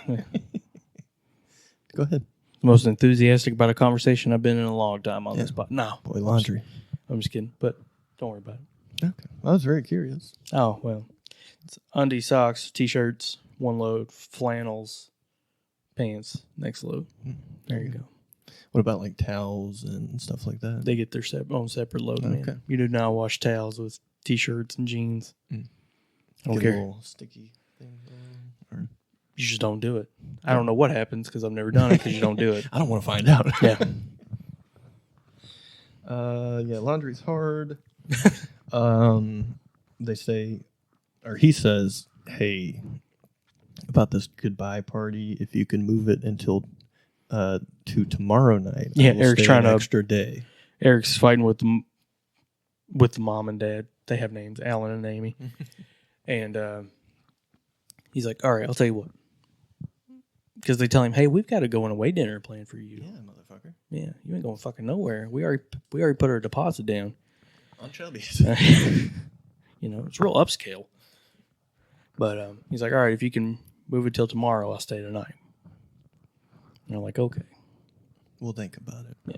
Yeah. Go ahead. Most enthusiastic about a conversation I've been in a long time on this spot. No. Boy, laundry. I'm just kidding. But don't worry about it. Okay. I was very curious. Oh, well. It's undies, socks, T-shirts, one load, flannels, pants, next load. There you go. What about like towels and stuff like that? They get their own separate load, Okay. man. You do not wash towels with T-shirts and jeans. I don't Get care. a little sticky thing going, or... You just don't do it. I don't know what happens because I've never done it because you don't do it. I don't want to find out. Yeah. Laundry's hard. They say, or he says, hey, about this goodbye party, if you can move it until to tomorrow night. Yeah, I will Eric's stay trying an to- extra day. Eric's fighting with the mom and dad. They have names, Alan and Amy. And he's like, all right, I'll tell you what. Because they tell him, hey, we've got to go on away dinner planned for you. Yeah, motherfucker. Yeah, you ain't going fucking nowhere. We already put our deposit down. On Chubby's. You know, it's real upscale. But he's like, all right, if you can move it till tomorrow, I'll stay tonight. And I'm like, okay. We'll think about it. Yeah.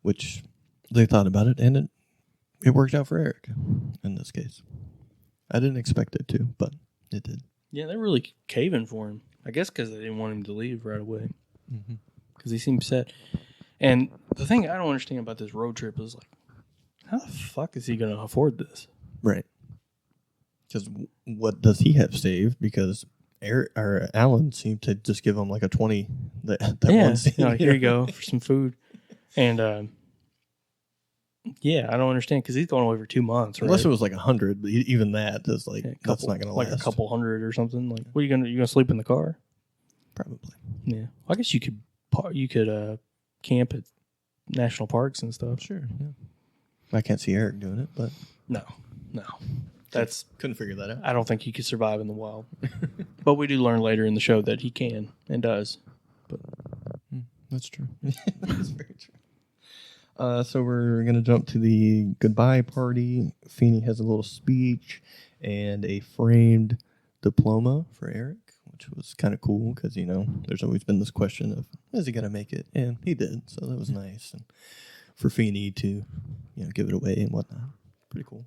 Which they thought about it, and it worked out for Eric in this case. I didn't expect it to, but it did. Yeah, they're really caving for him. I guess because they didn't want him to leave right away. Because he seemed set. And the thing I don't understand about this road trip is like, how the fuck is he going to afford this? Right. Because what does he have saved? Because Eric or Alan seemed to just give him like a 20 that Yeah, one scene. you know, here you go for some food. And yeah, I don't understand because he's going away for 2 months. Right? Unless it was like 100, but even that is like that's not going to like last. a couple hundred or something. Like, what are you gonna sleep in the car? Probably. Yeah, I guess you could camp at national parks and stuff. Sure. Yeah. I can't see Eric doing it, but No, that's couldn't figure that out. I don't think he could survive in the wild. But we do learn later in the show that he can and does. But That's true. That's very true. So we're going to jump to the goodbye party. Feeney has a little speech and a framed diploma for Eric, which was kind of cool because, you know, there's always been this question of, is he going to make it? And he did, so that was nice. And for Feeney to, you know, give it away and whatnot. Pretty cool.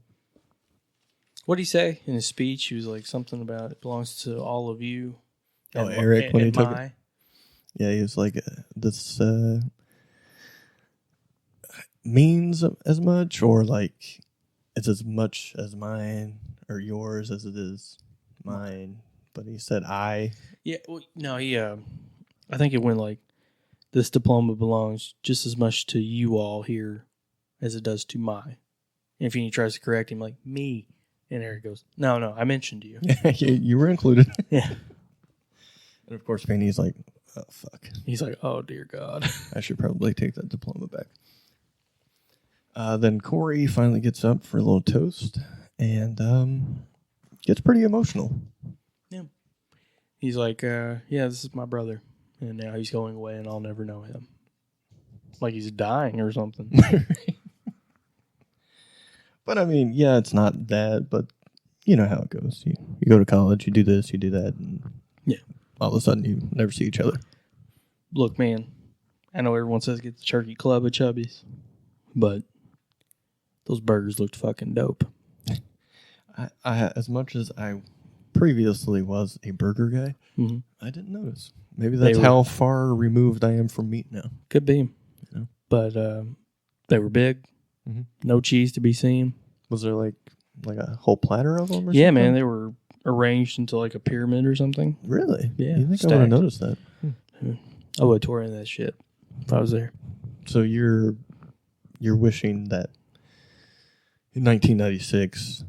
what did he say in his speech? He was like something about it belongs to all of you. Oh, Eric, when he took it. it. Yeah, he was like, this means as much, or like it's as much as mine or yours as it is mine. But he said I. Yeah, well, no, he. I think it went like, this diploma belongs just as much to you all here as it does to my. And if he tries to correct him, like, me. And Eric goes, no, I mentioned you. You were included. Yeah. And of course, Feeney's like, oh, fuck. He's like, oh, dear God. I should probably take that diploma back. Then Cory finally gets up for a little toast and gets pretty emotional. Yeah. He's like, yeah, this is my brother. And now he's going away and I'll never know him. Like he's dying or something. But I mean, yeah, it's not that, but you know how it goes. You go to college, you do this, you do that, and Yeah. all of a sudden you never see each other. Look, man, I know everyone says get the turkey club at Chubby's, but those burgers looked fucking dope. I as much as I previously was a burger guy, Mm-hmm. I didn't notice. Maybe that's how far removed I am from meat now. Could be. Yeah. But they were big. Mm-hmm. No cheese to be seen. Was there like a whole platter of them or Yeah, something? man, they were arranged into like a pyramid or something. Really? Yeah, You think I stacked. would have noticed that? I would have tore into that shit if I was there. So you're wishing that in 1996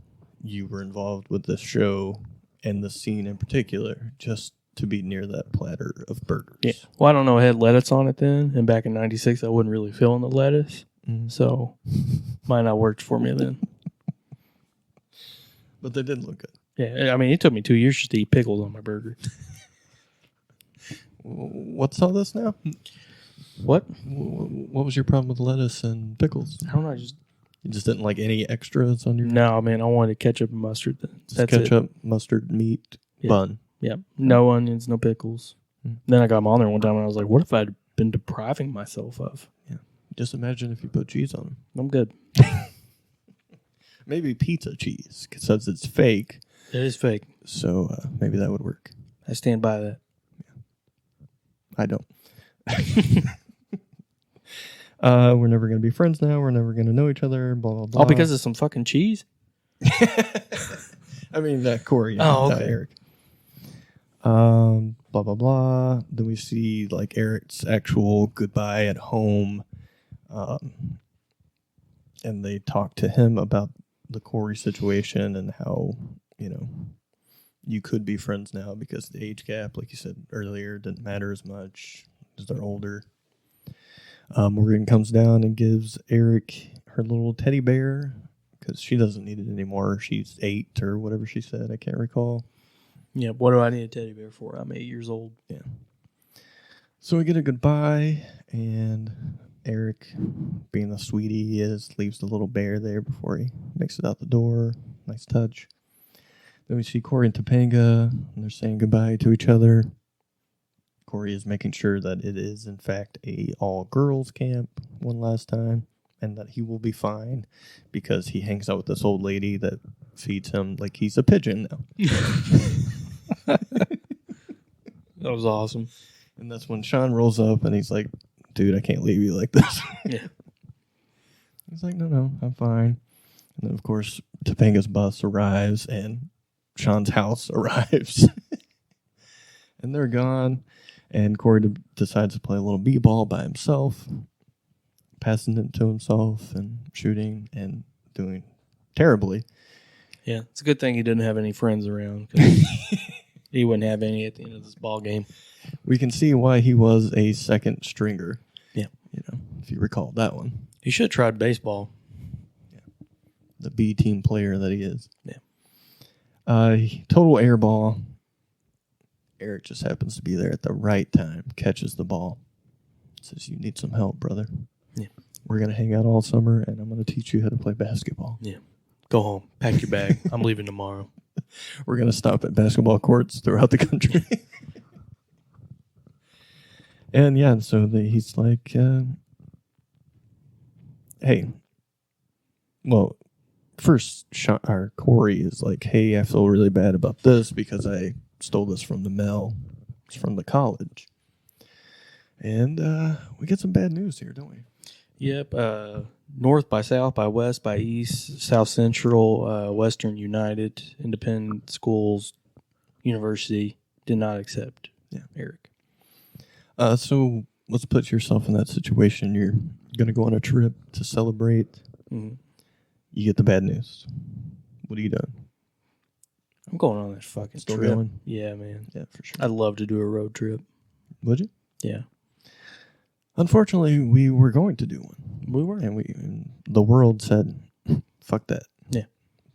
you were involved with this show and the scene in particular just to be near that platter of burgers. Yeah. Well, I don't know. It had lettuce on it then, and back in '96, I wasn't really feeling the lettuce, so might not worked for me then. But they did look good. Yeah, I mean, it took me 2 years just to eat pickles on my burger. What's all this now? What? What was your problem with lettuce and pickles? I don't know. You just didn't like any extras on your No, man. I wanted ketchup and mustard. That's ketchup, mustard, meat, bun. Yeah. No onions, no pickles. Then I got them on there one time and I was like, what if I'd been depriving myself of? Yeah. Just imagine if you put cheese on them. I'm good. Maybe pizza cheese, since it's fake. It is fake. So maybe that would work. I stand by that. I don't. We're never going to be friends now. We're never going to know each other. Blah, blah, blah. All because of some fucking cheese? I mean, Cory. Oh, okay. Eric. Blah, blah, blah. Then we see, like, Eric's actual goodbye at home. And they talk to him about the Cory situation and how, you could be friends now because the age gap, like you said earlier, didn't matter as much as they're older. Morgan comes down and gives Eric her little teddy bear because she doesn't need it anymore. She's 8 or whatever she said. I can't recall. Yeah, what do I need a teddy bear for? I'm 8 years old. Yeah. So we get a goodbye, and Eric, being the sweetie he is, leaves the little bear there before he makes it out the door. Nice touch. Then we see Cory and Topanga, and they're saying goodbye to each other. Cory is making sure that it is, in fact, a all-girls camp one last time, and that he will be fine because he hangs out with this old lady that feeds him like he's a pigeon now. That was awesome. And that's when Sean rolls up, and he's like, dude, I can't leave you like this. Yeah. He's like, no, I'm fine. And then, of course, Topanga's bus arrives, and Sean's house arrives. And they're gone. And Cory decides to play a little b-ball by himself, passing it to himself and shooting and doing terribly. Yeah, it's a good thing he didn't have any friends around because he wouldn't have any at the end of this ball game. We can see why he was a second stringer. Yeah. If you recall that one. He should have tried baseball. Yeah. The B team player that he is. Yeah. Total air ball. Eric just happens to be there at the right time, catches the ball. Says, you need some help, brother. Yeah. We're going to hang out all summer, and I'm going to teach you how to play basketball. Yeah. Go home. Pack your bag. I'm leaving tomorrow. We're going to stop at basketball courts throughout the country. And, yeah, so he's like, hey. Well, first, Cory is like, hey, I feel really bad about this because I stole this from the mail. It's from the college. And we get some bad news here, don't we? Yep. North by south, by west, by east, south central, Western United, Independent Schools, University did not accept Eric. So let's put yourself in that situation. You're going to go on a trip to celebrate. Mm-hmm. You get the bad news. What are you doing? I'm going on that fucking Still trip. going? Yeah, man. Yeah, for sure. I'd love to do a road trip. Would you? Yeah. Unfortunately, we were going to do one. We were. And the world said, fuck that. Yeah.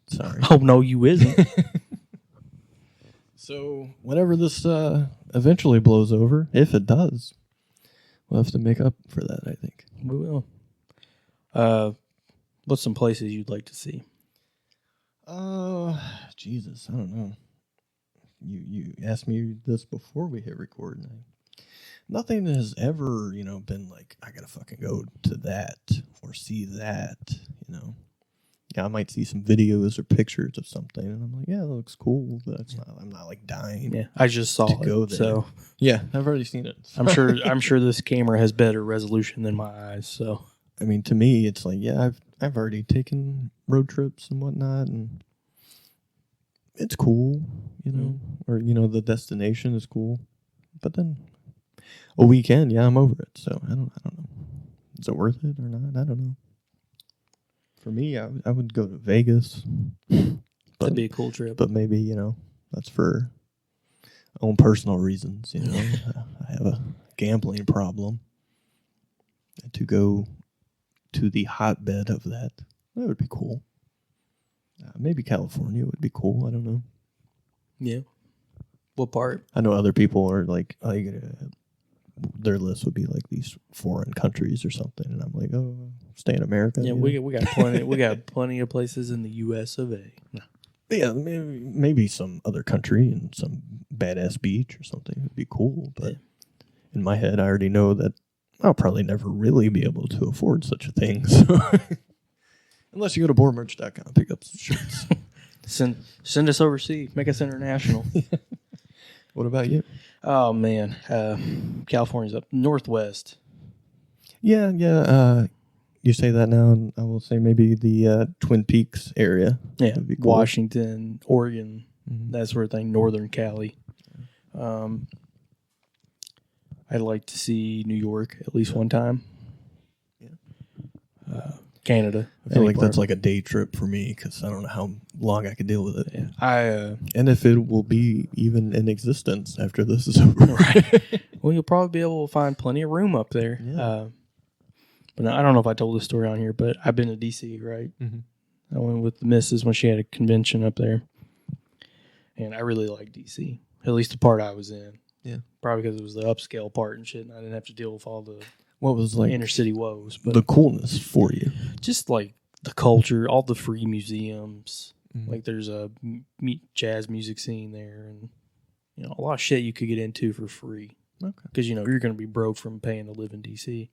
Sorry. Oh, no, you isn't. So whenever this eventually blows over, if it does, we'll have to make up for that, I think. We will. What's some places you'd like to see? Jesus, I don't know. You asked me this before we hit record, and nothing has ever, been like, I gotta fucking go to that or see that, Yeah, I might see some videos or pictures of something, and I'm like, yeah, that looks cool, but I'm not like dying. Yeah, I just saw it. Go there. So yeah, I've already seen it. I'm sure this camera has better resolution than my eyes. So I mean, to me, it's like, yeah, I've already taken road trips and whatnot, and it's cool, or the destination is cool, but then a weekend, yeah, I'm over it. So I don't know. Is it worth it or not? I don't know. For me, I would go to Vegas. That'd be a cool trip. But maybe, that's for own personal reasons, I have a gambling problem. And to go to the hotbed of that would be cool. Maybe California would be cool. I don't know. Yeah. What part? I know other people are like, their list would be like these foreign countries or something, and I'm like, oh, stay in America. Yeah, we got plenty. We got plenty of places in the U.S. of A. No. Yeah, maybe some other country and some badass beach or something would be cool. But in my head, I already know that I'll probably never really be able to afford such a thing. So Unless you go to boarmerch.com, pick up some shirts. Send us overseas. Make us international. What about you? Oh, man. California's up northwest. Yeah. You say that now, and I will say maybe the Twin Peaks area. Yeah, would be cool. Washington, Oregon, that sort of thing. Northern Cali. I'd like to see New York at least one time. Yeah. Canada. I feel like that's like a day trip for me because I don't know how long I could deal with it. Yeah. And if it will be even in existence after this is over. Right. Well, you'll probably be able to find plenty of room up there. Yeah. But I don't know if I told this story on here, but I've been to D.C., right? Mm-hmm. I went with the missus when she had a convention up there. And I really like D.C., at least the part I was in. Yeah. Probably because it was the upscale part and shit, and I didn't have to deal with all the What was like inner city woes. But the coolness for you? just like the culture, all the free museums. Mm-hmm. Like there's a jazz music scene there, and a lot of shit you could get into for free. Okay. Because you're going to be broke from paying to live in D.C.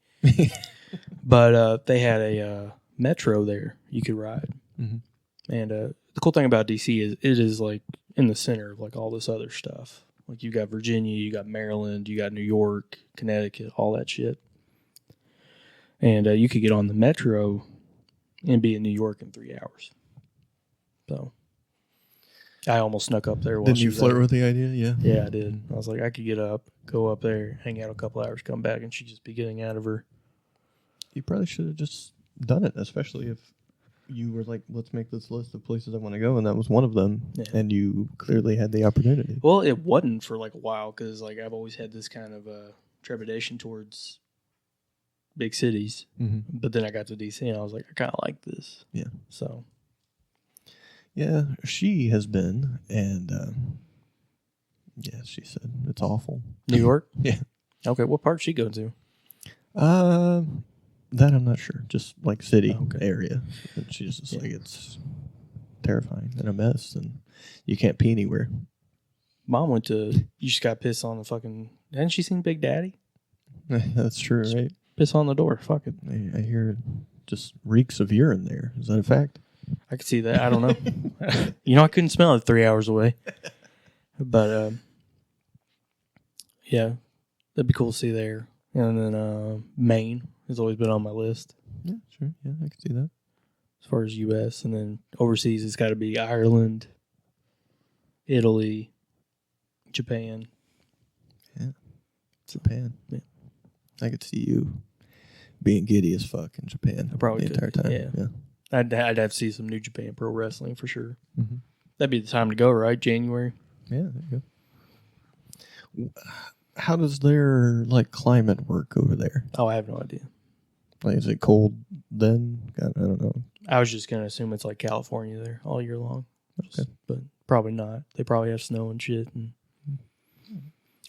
But they had a metro there you could ride. Mm-hmm. And the cool thing about D.C. is it is like in the center of like all this other stuff. Like you got Virginia, you got Maryland, you got New York, Connecticut, all that shit. And you could get on the metro and be in New York in 3 hours. So I almost snuck up there. Didn't you flirt with the idea? Yeah. Yeah, I did. I was like, I could get up, go up there, hang out a couple hours, come back, and she'd just be getting out of her. You probably should have just done it, especially if you were like, let's make this list of places I want to go, and that was one of them, and you clearly had the opportunity. Well, it wasn't for like a while, because like I've always had this kind of trepidation towards big cities, but then I got to D.C. and I was like, I kind of like this. Yeah. So. Yeah, she has been, and yeah, she said it's awful. New York? Yeah. Okay, what part she go to? That I'm not sure. Just like city area. And she's just like, it's terrifying and a mess, and you can't pee anywhere. Mom went to, you just got pissed on the fucking, hadn't she seen Big Daddy? That's true, right? Piss on the door, fuck it. I hear just reeks of urine there. Is that a fact? I could see that. I don't know. I couldn't smell it 3 hours away. But, yeah, that'd be cool to see there. And then Maine has always been on my list. Yeah, sure. Yeah, I can see that. As far as U.S. And then overseas, it's got to be Ireland, Italy, Japan. Yeah, Japan. Yeah. I could see you being giddy as fuck in Japan probably the entire time. Yeah. I'd have to see some New Japan Pro Wrestling for sure. Mm-hmm. That'd be the time to go, right? January. Yeah, there you go. How does their like climate work over there? Oh, I have no idea. Like, is it cold then? I don't know. I was just gonna assume it's like California there all year long, but probably not. They probably have snow and shit. And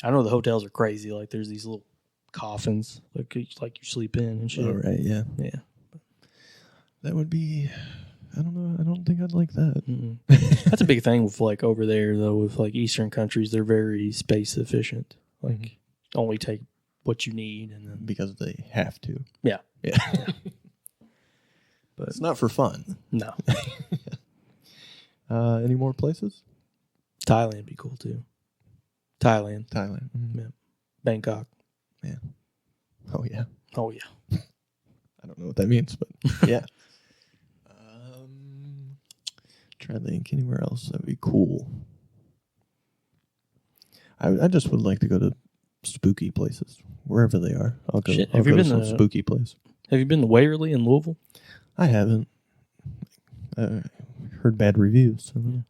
I know the hotels are crazy. Like there's these little coffins like you sleep in and shit. Oh, right, yeah. That would be, I don't know. I don't think I'd like that. That's a big thing with like over there though. With like Eastern countries, they're very space efficient. Like only take what you need, and then because they have to. Yeah. But it's not for fun. No. Any more places? Thailand would be cool too. Thailand. Mm-hmm. Yeah. Bangkok. Yeah. Oh yeah. I don't know what that means, but yeah. Trying to think anywhere else that would be cool. I just would like to go to spooky places, wherever they are. I'll go. Shit. I'll go to some spooky place. Have you been to Waverly in Louisville? I haven't. Heard bad reviews. So. Yeah.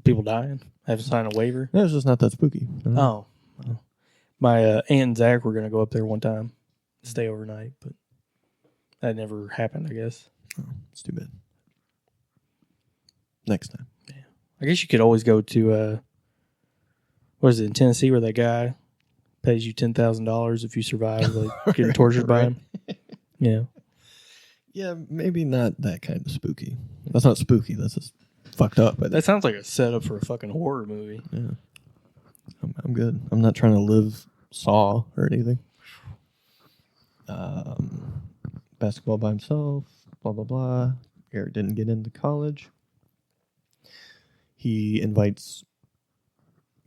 People dying. Haven't signed a waiver. No, it's just not that spooky. Oh. My aunt and Zach were going to go up there one time, stay overnight, but that never happened, I guess. Oh, it's too bad. Next time. Yeah. I guess you could always go to, what is it, in Tennessee, where that guy pays you $10,000 if you survive like getting tortured by him. Yeah. Yeah, maybe not that kind of spooky. That's not spooky. That's just fucked up. That sounds like a setup for a fucking horror movie. Yeah. I'm good. I'm not trying to live Saw or anything. Basketball by himself, blah, blah, blah. or didn't get into college, he invites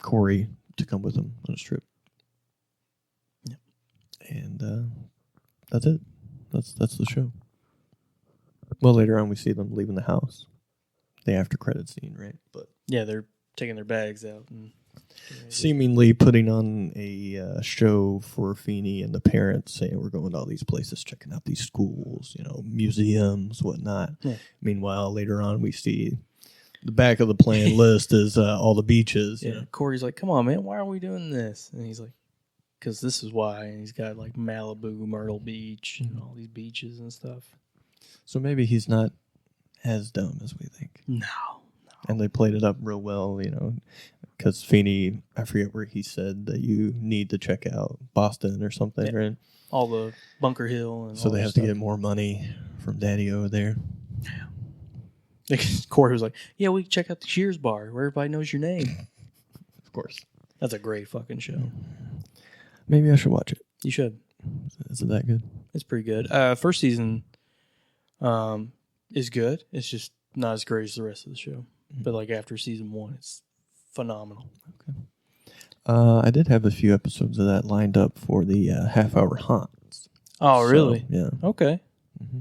Cory to come with him on his trip. Yep. And that's it. That's the show. Well, later on we see them leaving the house. The after credit scene, right? But yeah, they're taking their bags out and seemingly putting on a show for Feeney and the parents, saying we're going to all these places, checking out these schools, museums, whatnot. Yeah. Meanwhile, later on we see the back of the plan list is all the beaches. Yeah. Cory's like, come on, man, why are we doing this? And he's like, because this is why. And he's got like Malibu, Myrtle Beach, and all these beaches and stuff. So maybe he's not as dumb as we think. No. And they played it up real well, because Feeney, I forget where he said that you need to check out Boston or something, Yeah. right? All the Bunker Hill. And So all they that have stuff. to get more money from Daddy over there. Cory was like, yeah, we can check out the Cheers bar where everybody knows your name. Of course. That's a great fucking show. Maybe I should watch it. You should. Is it that good? It's pretty good. First season is good. It's just not as great as the rest of the show. But like after season 1, it's phenomenal. Okay. I did have a few episodes of that lined up for the half-hour haunts. Oh, really? So, yeah. Okay. Mm-hmm.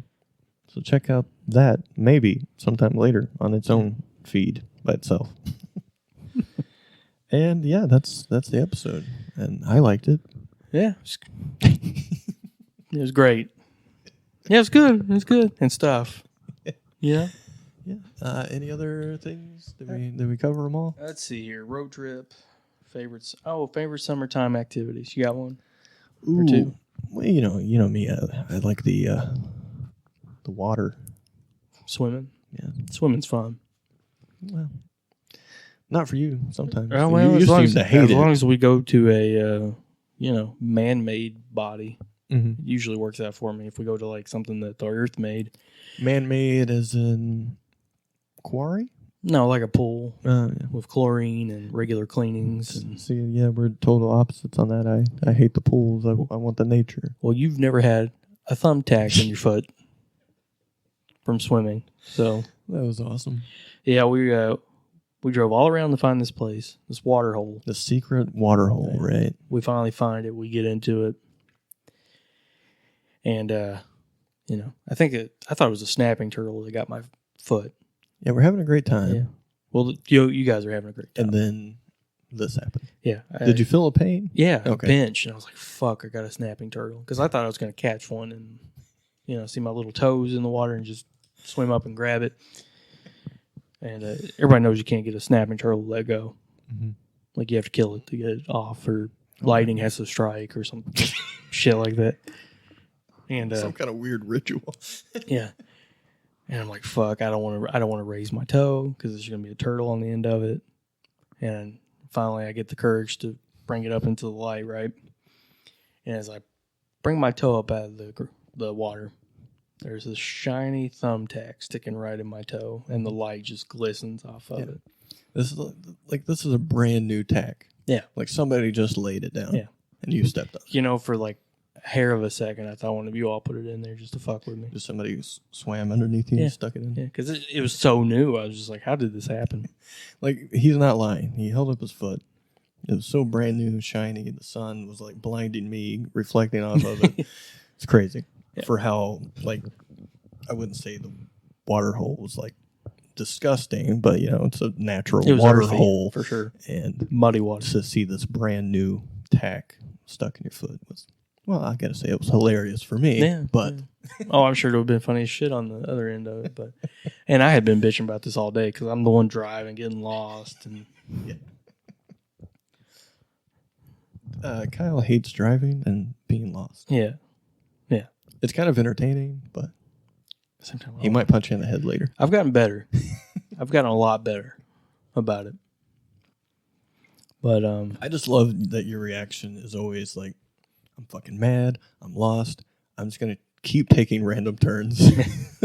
So check out that maybe sometime later on its own feed by itself. And yeah, that's the episode, and I liked it. Yeah. It was great. Yeah, it was good. It was good and stuff. Yeah. Yeah. Any other things? Did we cover them all? Let's see here. Road trip. Favorites. Oh, favorite summertime activities. You got one? Ooh. Or two? Well, you know me. I like the water. Swimming. Yeah. Swimming's fun. Well, not for you. Sometimes Oh, well, you seem to hate as it. long as we go to a man-made body, Mm-hmm. it usually works out for me. If we go to like something that the earth made, Man-made as in quarry. no, like a pool Yeah. with chlorine and regular cleanings. And See, yeah, we're total opposites on that. I hate the pools. I want the nature. well, you've never had a thumbtack in your foot from swimming, so That was awesome. yeah, we drove all around to find this place, this water hole. The secret water hole, right? We finally find it. We get into it, and I thought it was a snapping turtle that got my foot. Yeah, we're having a great time. Yeah. Well, you guys are having a great time. And then this happened. Yeah. Did you feel a pain? Yeah. Okay. Pinch, and I was like, "Fuck! I got a snapping turtle," because I thought I was going to catch one and see my little toes in the water and just swim up and grab it. And everybody knows you can't get a snapping turtle to let go. Mm-hmm. Like you have to kill it to get it off, or lightning has to strike, or some shit like that. And Some kind of weird ritual. yeah, and I'm like, fuck, I don't want to raise my toe because there's gonna be a turtle on the end of it. And finally, I get the courage to bring it up into the light, right? And as I bring my toe up out of the water, there's this shiny thumbtack sticking right in my toe, and the light just glistens off of it. This is a brand new tack. Yeah. Like somebody just laid it down. Yeah. And you stepped on it. For like a hair of a second, I thought one of you all put it in there just to fuck with me. Just somebody who swam underneath you Yeah. and stuck it in. Yeah, because it was so new. I was just like, how did this happen? Like, he's not lying. He held up his foot. It was so brand new, shiny. The sun was like blinding me, reflecting off of it. It's crazy. Yeah. For how, like, I wouldn't say the water hole was like disgusting, but it's a natural It was water earthy, hole for sure. And Muddy water. to see this brand new tack stuck in your foot was, well, I gotta say it was hilarious for me. Yeah, but yeah. Oh, I'm sure it would have been funny as shit on the other end of it. And I had been bitching about this all day because I'm the one driving, getting lost, and Kyle hates driving and being lost. yeah. It's kind of entertaining, but Sometimes he might punch you in the head later. I've gotten better. I've gotten a lot better about it. But I just love that your reaction is always like, I'm fucking mad. I'm lost. I'm just going to keep taking random turns.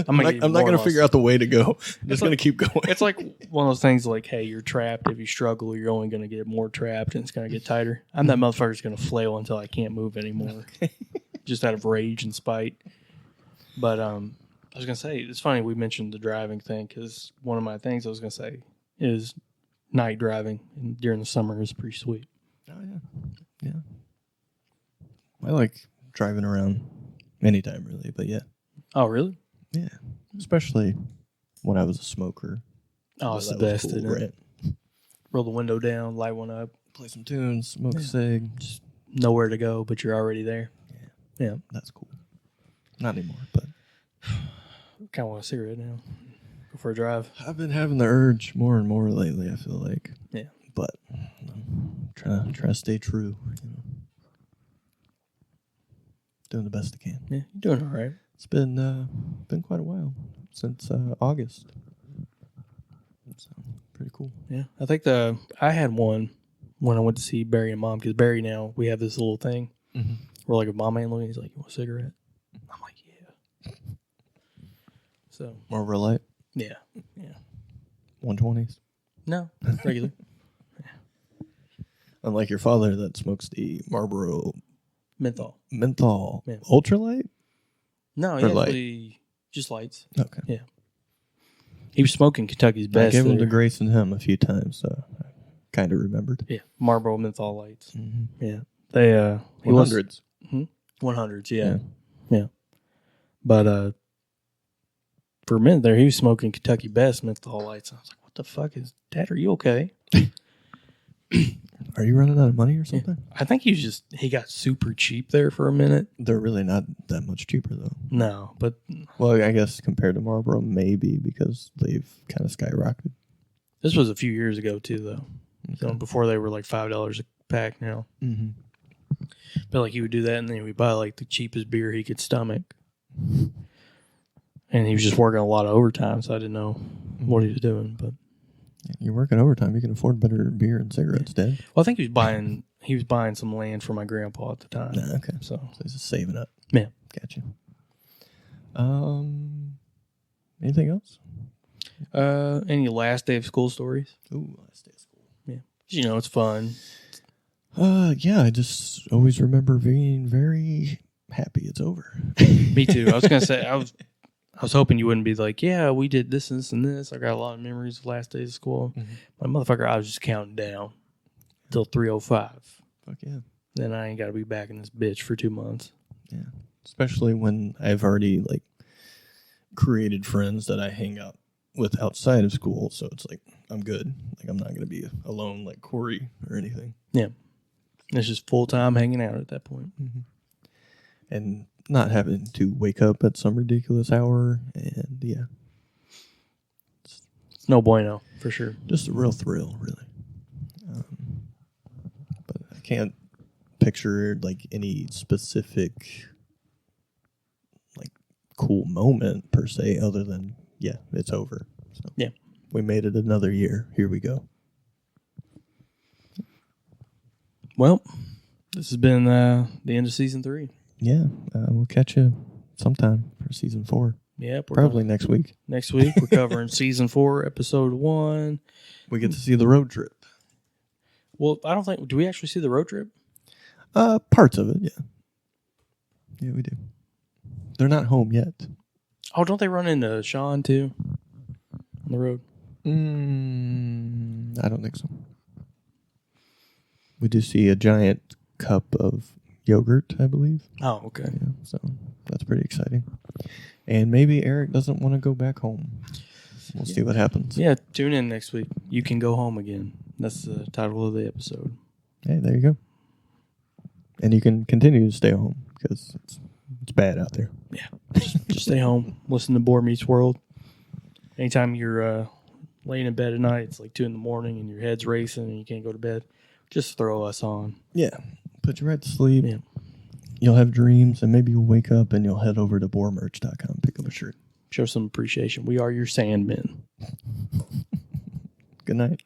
I'm not going to figure out the way to go. I'm just going to keep going. It's like one of those things like, hey, you're trapped. If you struggle, you're only going to get more trapped and it's going to get tighter. I'm that motherfucker's going to flail until I can't move anymore. Just out of rage and spite. But I was going to say, it's funny we mentioned the driving thing because one of my things I was going to say is night driving during the summer is pretty sweet. Oh, yeah. Yeah. I like driving around anytime, really, but yeah. Oh, really? Yeah. Especially when I was a smoker. Oh, it's the best, cool, isn't it? Roll the window down, light one up. Play some tunes, smoke a cig. Just nowhere to go, but you're already there. Yeah. That's cool. Not anymore, but... Kind of want a cigarette now. Go for a drive. I've been having the urge more and more lately, I feel like. Yeah. But I'm trying to stay true. You know. Doing the best I can. Yeah, you're doing all right. It's been quite a while. Since August. So, pretty cool. Yeah. I think I had one when I went to see Barry and Mom, because Barry now, we have this little thing. Mm-hmm. We're like, if Mom ain't looking, he's like, you want a cigarette? I'm like, yeah. So. Marlboro Light? Yeah. Yeah. 120s? No, regular. Unlike your father that smokes the Marlboro Menthol. Yeah. Ultralight? No, he actually just lights. Okay. Yeah. He was smoking Kentucky's Best. I gave him to Grace and him a few times, so I kind of remembered. Yeah. Marlboro Menthol lights. Mm-hmm. Yeah. They 100s. 100s, yeah. But for a minute there, he was smoking Kentucky Best menthol lights. I was like, what the fuck is Dad? Are you okay? Are you running out of money or something? Yeah. I think he got super cheap there for a minute. They're really not that much cheaper, though. No, but... Well, I guess compared to Marlboro, maybe, because they've kind of skyrocketed. This was a few years ago, too, though. Okay. So before they were like $5 a pack now. Mm-hmm. But like he would do that, and then he would buy like the cheapest beer he could stomach. And he was just working a lot of overtime, so I didn't know what he was doing. But you're working overtime. You can afford better beer and cigarettes, Dad. Well, I think he was buying some land for my grandpa at the time. Okay. So he's just saving up. Yeah. Gotcha. Anything else? Any last day of school stories? Ooh, last day of school. Yeah. You know, it's fun. Yeah, I just always remember being very happy it's over. Me too. I was gonna say I was hoping you wouldn't be like, yeah, we did this and this and this. I got a lot of memories of last days of school. Mm-hmm. My motherfucker, I was just counting down till 3:05. Fuck yeah. Then I ain't got to be back in this bitch for 2 months. Yeah, especially when I've already like created friends that I hang out with outside of school. So it's like I'm good. Like I'm not gonna be alone like Cory or anything. Yeah. It's just full-time hanging out at that point. Mm-hmm. And not having to wake up at some ridiculous hour. And, yeah. It's no bueno, for sure. Just a real thrill, really. But I can't picture, like, any specific, like, cool moment, per se, other than, yeah, it's over. So yeah. We made it another year. Here we go. Well, this has been the end of season 3. Yeah, we'll catch you sometime for season 4. Yeah, probably next week. Next week, we're covering season 4, episode 1. We get to see the road trip. Well, I don't think... Do we actually see the road trip? Parts of it, yeah. Yeah, we do. They're not home yet. Oh, don't they run into Sean, too? On the road? I don't think so. We do see a giant cup of yogurt, I believe. Oh, okay. Yeah, so that's pretty exciting. And maybe Eric doesn't want to go back home. We'll see what happens. Yeah, tune in next week. You can go home again. That's the title of the episode. Hey, there you go. And you can continue to stay home because it's bad out there. Yeah, just stay home. Listen to Boar Meets World. Anytime you're laying in bed at night, it's like 2 a.m. and your head's racing and you can't go to bed. Just throw us on. Yeah. Put you right to sleep. Yeah. You'll have dreams, and maybe you'll wake up and you'll head over to boarmerch.com, pick up a shirt. Show some appreciation. We are your Sandmen. Good night.